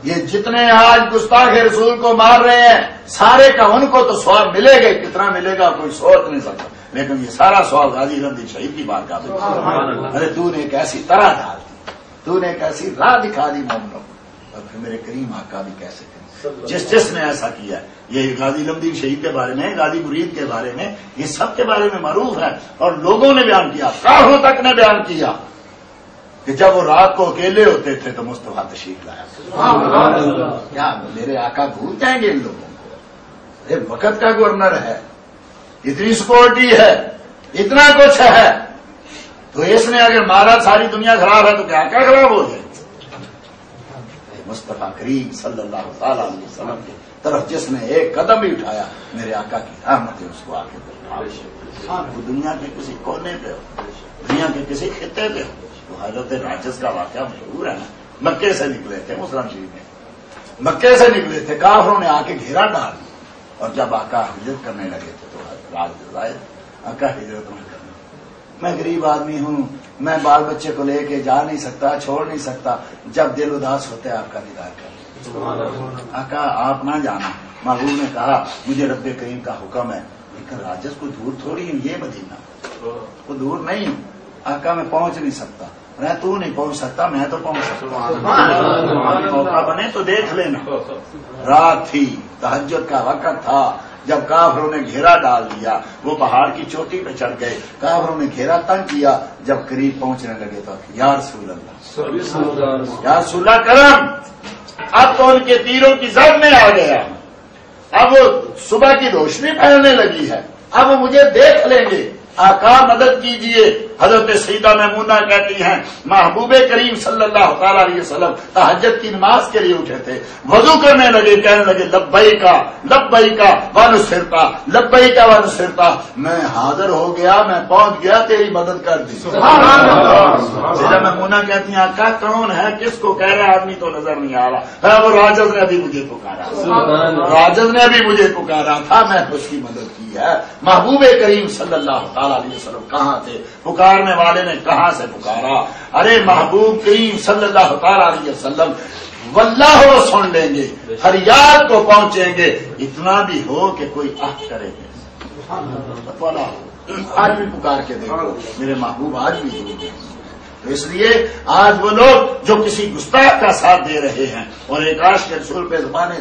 یہ جتنے آج گستاخ رسول کو مار رہے ہیں سارے کا ان کو تو ثواب ملے گا، کتنا ملے گا کوئی سوچ نہیں سکتا، لیکن یہ سارا ثواب غازی علم دین شہید کی بات کا ہے۔ ارے تو نے ایک ایسی طرح ڈال دی، تو نے ایک ایسی راہ دکھا دی مومنوں کو، اور پھر میرے کریم آقا بھی کیسے کریں، جس نے ایسا کیا ہے۔ یہ غازی علم دین شہید کے بارے میں، غازی مرید کے بارے میں، یہ سب کے بارے میں معروف ہے، اور لوگوں نے بیان کیا، کافروں تک نے بیان کیا کہ جب وہ رات کو اکیلے ہوتے تھے تو مصطفیٰ تشریف لایا۔ کیا میرے آقا بھول جائیں گے ان لوگوں کو؟ ارے وقت کا گورنر ہے، اتنی سیکورٹی ہے، اتنا کچھ ہے، تو اس نے اگر مارا ساری دنیا خراب ہے تو کیا کیا خراب ہو جائے؟ مصطفیٰ کریم صلی اللہ تعالی علیہ وسلم کی طرف جس نے ایک قدم بھی اٹھایا، میرے آقا کی رحمت اس کو آگے بڑھا۔ وہ دنیا کے کسی کونے پہ ہو، دنیا کے کسی خطے پہ ہو، تو حضرت راجس کا واقعہ مشہور ہے نا، مکے سے نکلے تھے مسلم شریف میں، مکے سے نکلے تھے، کافروں نے آ کے گھیرا ڈال دیا، اور جب آقا ہجرت کرنے لگے تھے تو راج آئے، آقا ہجرت میں کرنا، میں غریب آدمی ہوں، میں بال بچے کو لے کے جا نہیں سکتا، چھوڑ نہیں سکتا، جب دل اداس ہوتا ہے آپ کا دیدار کر، آقا آپ نہ جانا۔ محبوب نے کہا مجھے رب کریم کا حکم ہے، لیکن راجس کو دور تھوڑی ہوں، یہ مدینہ کو دور نہیں ہوں، آقا میں پہنچ نہیں سکتا، میں تو نہیں پہنچ سکتا، میں تو پہنچ سکتا، موقع بنے تو دیکھ لینا۔ رات تھی، تہجد کا وقت تھا، جب کافروں نے گھیرا ڈال دیا، وہ پہاڑ کی چوٹی پہ چڑھ گئے، کافروں نے گھیرا تنگ کیا، جب قریب پہنچنے لگے تو یا رسول اللہ، یا رسول اللہ کرم، اب تو ان کے تیروں کی زد میں آ گیا، اب وہ صبح کی روشنی پھیلنے لگی ہے، اب وہ مجھے دیکھ لیں گے، آقا مدد کیجئے۔ حضرت سیدہ میمونہ کہتی ہیں محبوب کریم صلی اللہ تعالی علیہ وسلم تہجد کی نماز کے لیے اٹھے تھے، وضو کرنے لگے، کہنے لگے لبیکا لبیکا ونصرتا لبیکا ونصرتا، میں حاضر ہو گیا، میں پہنچ گیا، تیری مدد کر دی۔ سیدہ میمونہ کہتی ہیں آقا کون ہے، کس کو کہہ رہا، آدمی تو نظر نہیں آ رہا ہے، وہ راجز نے ابھی مجھے پکارا، راجز نے ابھی مجھے پکارا تھا، میں اس کی مدد کی ہے۔ محبوب کریم صلی اللہ تعالی علیہ وسلم کہاں تھے، پکارنے والے نے کہاں سے پکارا؟ ارے محبوب کریم صلی اللہ تعالی علیہ وسلم واللہ وہ سن لیں گے، فریاد کو پہنچیں گے، اتنا بھی ہو کہ کوئی آہ کرے گے، آج بھی پکار کے دیکھو میرے محبوب، آج بھی دور گے۔ تو اس لیے آج وہ لوگ جو کسی گستاخ کا ساتھ دے رہے ہیں اور ایک عاشق رسول پہ زبانیں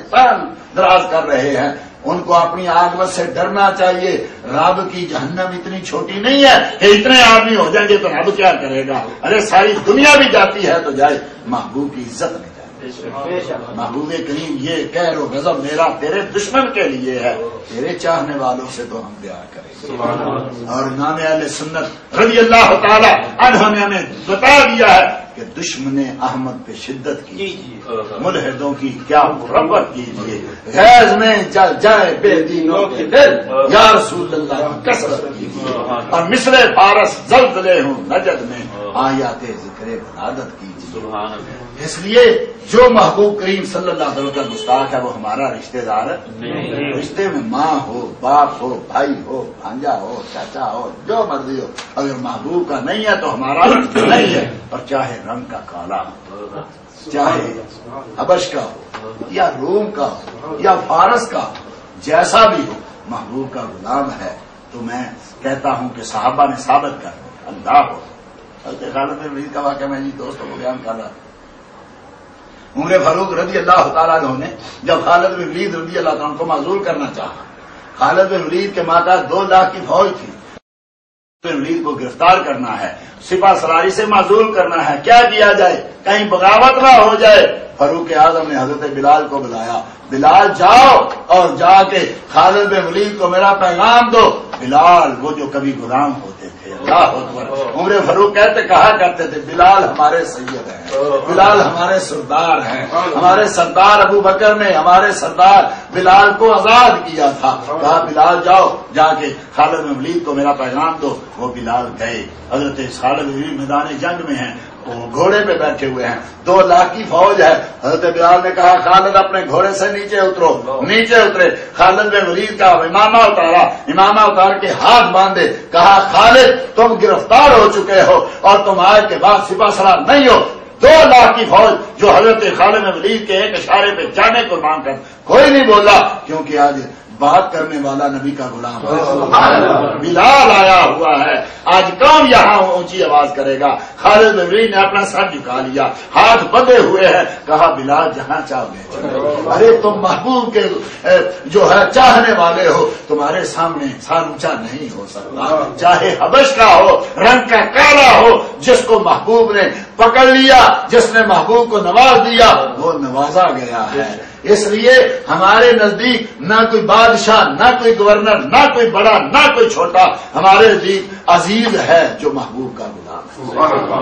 دراز کر رہے ہیں، ان کو اپنی عاقبت سے ڈرنا چاہیے۔ رب کی جہنم اتنی چھوٹی نہیں ہے کہ اتنے آدمی ہو جائیں گے تو رب کیا کرے گا، ارے ساری دنیا بھی جاتی ہے تو جائے، محبوب کی عزت نہیں جائے۔ محبوب کریم یہ کہر و غضب میرا تیرے دشمن کے لیے ہے، تیرے چاہنے والوں سے تو ہم پیار کریں۔ اور امام اہل سنت رضی اللہ تعالی عنہ نے ہمیں بتا دیا ہے کہ دشمن احمد پہ شدت کیجیے، ملحدوں کی کیا مربت کیجیے، غیظ میں جل جائے بے دینوں کے دل، یا رسول اللہ کی کثرت کیجیے، اور مصر فارس زلزلے ہوں نجد میں آیات ذکر بلادت کیجیے۔ اس لیے جو محبوب کریم صلی اللہ علیہ وسلم کا گستاخ ہے وہ ہمارا رشتہ دار ہے، رشتے میں ماں ہو، باپ ہو، بھائی ہو، بھانجا ہو، چاچا ہو، جو مرضی ہو، اگر محبوب کا نہیں ہے تو ہمارا نہیں ہے، اور چاہے رنگ کا کالا ہو، چاہے حبش کا ہو یا روم کا ہو یا فارس کا ہو، جیسا بھی ہو محبوب کا غلام ہے۔ تو میں کہتا ہوں کہ صحابہ نے ثابت کر اللہ ہو۔ حضرت خالد بن ولید کا واقعہ میں جی دوستوں کو بیان کر رہا تھا، عمر فاروق رضی اللہ تعالیٰ عنہ نے جب خالد بن ولید رضی اللہ تعالیٰ عنہ کو معزول کرنا چاہا، خالد بن ولید کے ماتحت 2 لاکھ کی فوج تھی، ولید کو گرفتار کرنا ہے، سپاہ سالاری سے معزول کرنا ہے، کیا کیا جائے کہیں بغاوت نہ ہو جائے۔ فاروق اعظم نے حضرت بلال کو بلایا، بلال جاؤ اور جا کے خالد بن ولید کو میرا پیغام دو۔ بلال وہ جو کبھی غلام ہوتے تھے، اللہ اکبر، عمر فاروق کہا کرتے تھے بلال ہمارے سید ہیں، بلال ہمارے سردار ہیں، ہمارے سردار ابو بکر نے ہمارے سردار بلال کو آزاد کیا تھا۔ کہا بلال جاؤ جا کے خالد بن ولید کو میرا پیغام دو۔ وہ بلال گئے، حضرت خالد بن ولید میدان جنگ میں ہیں، وہ گھوڑے پہ بیٹھے ہوئے ہیں، 2 لاکھ کی فوج ہے۔ حضرت بلال نے کہا خالد اپنے گھوڑے سے نیچے اترو، نیچے اترے، خالد بن ولید کا امامہ اتارا، امامہ اتار کے ہاتھ باندھے، کہا خالد تم گرفتار ہو چکے ہو اور تم آج کے بعد سپاہ سالار نہیں ہو۔ 2 لاکھ کی فوج جو حضرت خالد بن ولید کے ایک اشارے پہ جانے کو مانگ کر کوئی نہیں بولا، کیونکہ آج بات کرنے والا نبی کا غلام ہے، بلال آیا ہوا ہے۔ آج کون یہاں اونچی آواز کرے گا؟ خالد بن ولید نے اپنا سر جھکا لیا، ہاتھ بندھے ہوئے ہیں، کہا بلال جہاں چاہو گے۔ ارے تم محبوب کے جو ہے چاہنے والے ہو، تمہارے سامنے سر اونچا نہیں ہو سکتا، چاہے حبش کا ہو، رنگ کا کالا ہو، جس کو محبوب نے پکڑ لیا، جس نے محبوب کو نواز دیا، وہ نوازا گیا ہے۔ اس لیے ہمارے نزدیک نہ کوئی بادشاہ، نہ کوئی گورنر، نہ کوئی بڑا، نہ کوئی چھوٹا، ہمارے نزدیک عزیز ہے جو محبوب کا غلام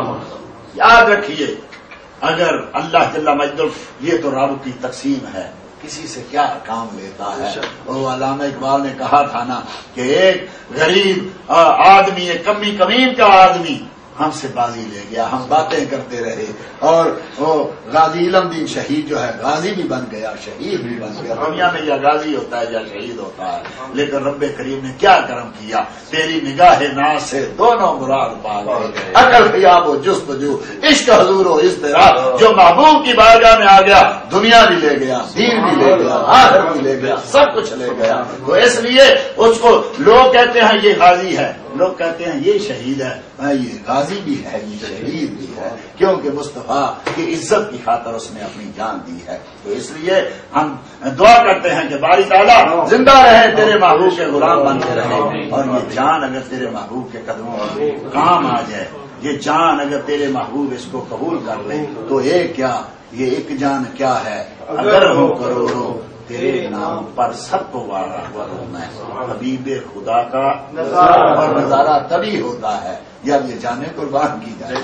ہے۔ یاد رکھیے، اگر اللہ جل مجدہ، یہ تو رب کی تقسیم ہے، کسی سے کیا کام لیتا ہے۔ وہ علامہ اقبال نے کہا تھا نا کہ ایک غریب آدمی، ایک کمی کمین کا آدمی ہم سے بازی لے گیا، ہم باتیں کرتے رہے، اور وہ غازی علم دین شہید جو ہے، غازی بھی بن گیا، شہید بھی بن گیا۔ دنیا میں یا غازی ہوتا ہے یا شہید ہوتا ہے، لیکن رب کریم نے کیا کرم کیا، تیری نگاہ ناز سے دونوں مراد پا گئے، عقل خیاب و جستجو، عشق حضور و اضطراب۔ جو محبوب کی بارگاہ میں آ گیا، دنیا بھی لے گیا، دین بھی لے گیا، آخرت بھی لے گیا، سب کچھ لے گیا۔ تو اس لیے اس کو لوگ کہتے ہیں یہ غازی ہے، لوگ کہتے ہیں یہ شہید ہے، یہ غازی بھی ہے، یہ شہید بھی ہے، کیونکہ مصطفیٰ کی عزت کی خاطر اس نے اپنی جان دی ہے۔ تو اس لیے ہم دعا کرتے ہیں کہ باری تعالیٰ زندہ رہے، تیرے محبوب کے غلام بنتے رہے، اور یہ جان اگر تیرے محبوب کے قدموں میں کام آ جائے، یہ جان اگر تیرے محبوب اس کو قبول کر لے، تو ایک کیا، یہ ایک جان کیا ہے، اگر ہو کروڑوں تیرے نام پر سب کو وارا کروں میں۔ حبیب خدا کا اور نظارہ تبھی ہوتا ہے جب یہ جانیں قربان کی جائے،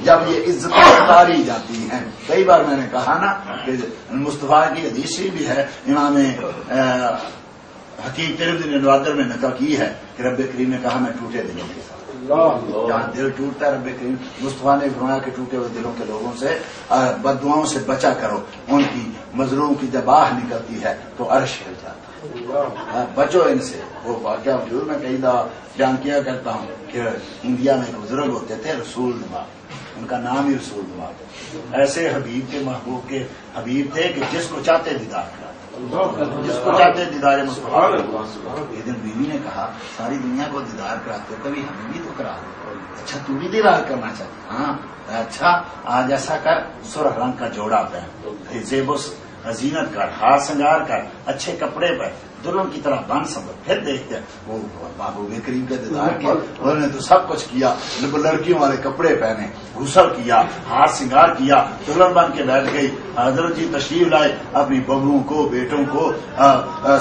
جب یہ عزتیں اتاری جاتی ہیں۔ کئی بار میں نے کہا نا کہ مصطفیٰ کی حدیث بھی ہے، امام حکیم ترمذی نے نوادر میں نقل کی ہے کہ رب کریم نے کہا میں ٹوٹے دلوں کے ساتھ، جہاں دل ٹوٹتا ہے، رب کریم مصطفیٰ نے فرمایا کہ ٹوٹے ہوئے دلوں کے لوگوں سے بد دعاؤں سے بچا کرو، ان کی مظلوم کی جب آہ نکلتی ہے تو عرش ہل جاتا ہے، بچو ان سے۔ وہ واقعہ حضور میں کئی دفعہ بیان کیا کرتا ہوں کہ انڈیا میں ایک بزرگ ہوتے تھے رسول نما، ان کا نام ہی رسول نما تھا، ایسے حبیب کے محبوب کے حبیب تھے کہ جس کو چاہتے دیدار کراتے، جس کو چاہتے دیدار مصطفیٰ۔ ایک دن بیوی نے کہا ساری دنیا کو دیدار کراتے کبھی ہمیں بھی تو کرا دو۔ اچھا تو بھی دیدار کرنا چاہتے؟ ہاں اچھا آج ایسا کر، سرخ رنگ کا جوڑا پہن، زیب و زینت کر، ہار سنگار کر، اچھے کپڑے پہن، دلہن کی طرح بن سمجھ، پھر دیکھتے وہ محبوب کریم کا دیدار کیا، انہوں نے تو سب کچھ کیا، لڑکیوں والے کپڑے پہنے، غسل کیا، ہار سنگار کیا، دلہن بن کے بیٹھ گئی۔ حضرت جی تشریف لائے، اپنی بہوؤں کو، بیٹوں کو،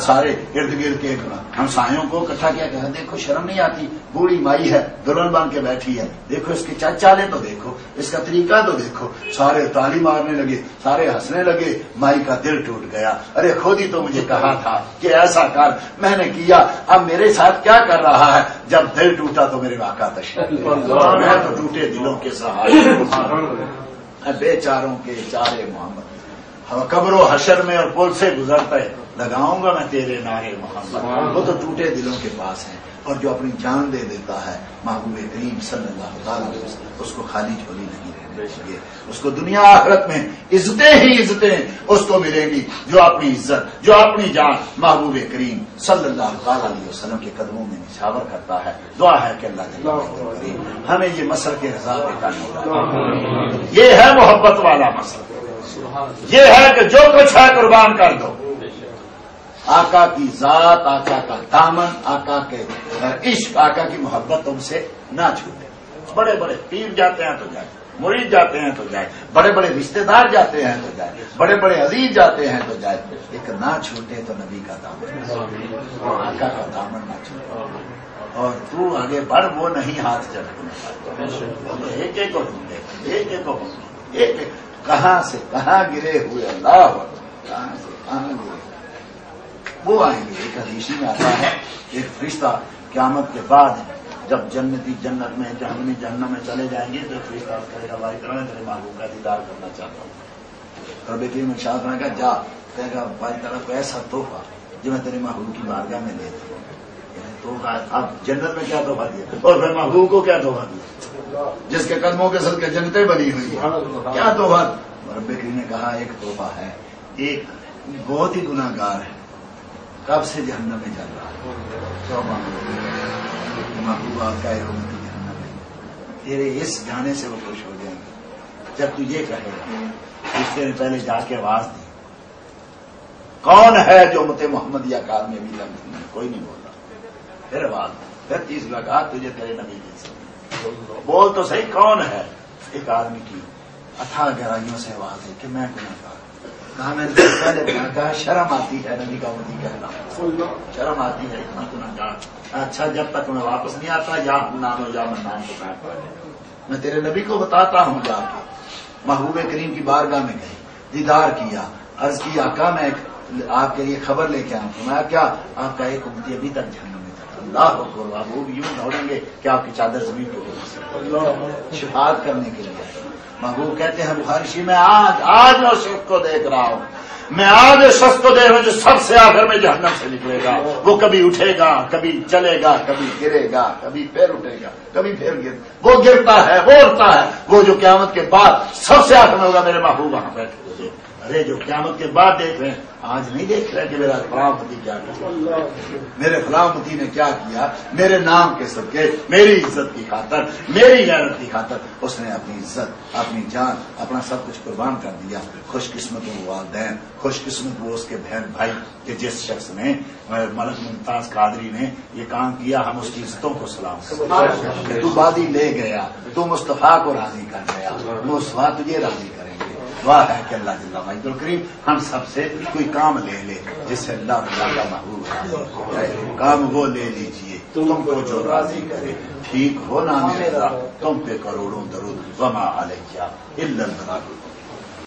سارے ارد گرد کے ہمسایوں کو اکٹھا کیا کہ دیکھو شرم نہیں آتی، بوڑھی مائی ہے، دلہن بن کے بیٹھی ہے، دیکھو اس کے چالیں تو دیکھو، اس کا طریقہ تو دیکھو۔ سارے تالی مارنے لگے، سارے ہنسنے لگے، مائی کا دل ٹوٹ گیا۔ ارے خود ہی تو مجھے کہا تھا کہ ایسا کر، میں نے کیا، اب میرے ساتھ کیا کر رہا ہے؟ جب دل ٹوٹا تو میرے واقع تشریف، میں تو ٹوٹے دلوں کے سہارے، بے چاروں کے چارے محمد، قبر و حشر میں اور پل سے گزرتا ہے لگاؤں گا میں تیرے نعرے محمد۔ وہ تو ٹوٹے دلوں کے پاس ہیں، اور جو اپنی جان دے دیتا ہے محبوب کریم صلی اللہ تعالیٰ علیہ وسلم، اس کو خالی جھولی نہیں رہنے چاہیے، اس کو دنیا آخرت میں عزتیں ہی عزتیں اس کو ملیں گی، جو اپنی عزت، جو اپنی جان محبوب کریم صلی اللہ تعالیٰ علیہ وسلم کے قدموں میں نچھاور کرتا ہے۔ دعا ہے کہ اللہ کریم ہمیں یہ مسلک رضا پہ کرنا، یہ ہے محبت والا مسلک۔ یہ ہے کہ جو کچھ ہے قربان کر دو. آقا کی ذات، آقا کا دامن، آقا کے عشق، آقا کی محبت تم سے نہ چھوٹے. بڑے بڑے پیر جاتے ہیں تو جائے، مرید جاتے ہیں تو جائے، بڑے بڑے رشتے دار جاتے ہیں تو جائے، بڑے بڑے عزیز جاتے ہیں تو جائے، ایک نہ چھوٹے تو نبی کا دامن، آقا کا دامن نہ چھوٹے. اور تو آگے بڑھ، وہ نہیں ہاتھ چڑھنے کا. ایک ایک کو ڈھونڈے، ایک ایک کو ایک ایک کہاں سے کہاں گرے ہوئے اللہ، کہاں سے کہاں گرے وہ آئیں گے. ایک حدیث میں آتا ہے ایک فرشتہ قیامت کے بعد جب جنتی جنت میں، جہنمی جہنم میں چلے جائیں گے تو ایک فرشتہ کرے گا بھائی کرو تیرے محبوب کا دیدار کرنا چاہتا ہوں. رب کریم ارشاد فرمائے گا جا، کہے گا بھائی طرف کو ایسا تحفہ جو میں تیرے محبوب کی بارگاہ میں دے دوں. تحفہ اب جنت میں کیا تحفہ دیا اور پھر محبوب کو کیا تحفہ دیا جس کے قدموں کے صدقے جنتیں بنی ہوئی ہیں. کیا تحفہ؟ رب کریم نے کہا ایک تحفہ ہے، ایک بہت ہی گناہ گار ہے، کب سے جہنم میں چل رہا ہے، محبوب آپ کا جہنم میں، تیرے اس جانے سے وہ خوش ہو جائیں گے. جب تو یہ کہے گا رشتے نے پہلے جا کے آواز دی کون ہے جو امت محمد یا کار میں بھی لمحہ نہیں، کوئی نہیں بولا. پھر آواز پھر 30 ملاقات تجھے تیرے نبی جیسے بول تو صحیح کون ہے. ایک آدمی کی اتھا گہرائیوں سے آواز ہے کہ میں گناہ گار. کہا میں نے پہلے کہا شرم آتی ہے نبی کا امتی کہنا، شرم آتی ہے اتنا گناہ گار. اچھا جب تک میں واپس نہیں آتا یا نام یا منام کو کہا میں تیرے نبی کو بتاتا ہوں. جا کے محبوب کریم کی بارگاہ میں گئی، دیدار کیا، عرض کی آقا میں آپ کے لیے خبر لے کے آؤں. میں کیا آپ کا ایک امتی ابھی تک جہنم میں تھا. اللہ اکبر. محبوب یوں دوڑیں گے کہ آپ کی چادر زمین کو شفاعت کرنے کے لیے. محبوب کہتے ہیں بخاری شریف میں آج میں اس شخص کو دیکھ رہا ہوں، میں آج اس شخص کو دیکھ رہا ہوں جو سب سے آخر میں جہنم سے نکلے گا. وہ کبھی اٹھے گا، کبھی چلے گا، کبھی گرے گا، کبھی پھر اٹھے گا، کبھی پھر وہ گرتا ہے، وہ اٹھتا ہے. وہ جو قیامت کے بعد سب سے آخر میں ہوگا میرے محبوب وہاں بیٹھے ہوئے. ارے جو قیامت کے بعد دیکھ رہے ہیں، آج نہیں دیکھ رہے کہ میرا فلاں متی کیا کیا، میرے فلاں متی نے کیا کیا. میرے نام کے صدقے، میری عزت کی خاطر، میری غیرت کی خاطر اس نے اپنی عزت، اپنی جان، اپنا سب کچھ قربان کر دیا. خوش قسمت وہ والدین، خوش قسمت وہ اس کے بہن بھائی کہ جس شخص نے ملک ممتاز قادری نے یہ کام کیا. ہم اس کی عزتوں کو سلام کہ تو بادی لے گیا، تو مصطفیٰ کو راضی کر گیا، مصطفیٰ تجھے راضی کریں گے. دعا ہے کہ اللہ جل وعلا الکریم ہم سب سے کوئی کام لے لے جس سے اللہ تعالیٰ کا محبوب راضی. کام وہ لے لیجئے تم کو جو راضی کرے. ٹھیک ہو نا میرا تم پہ کروڑوں درود وما علیہ الا البلاغ.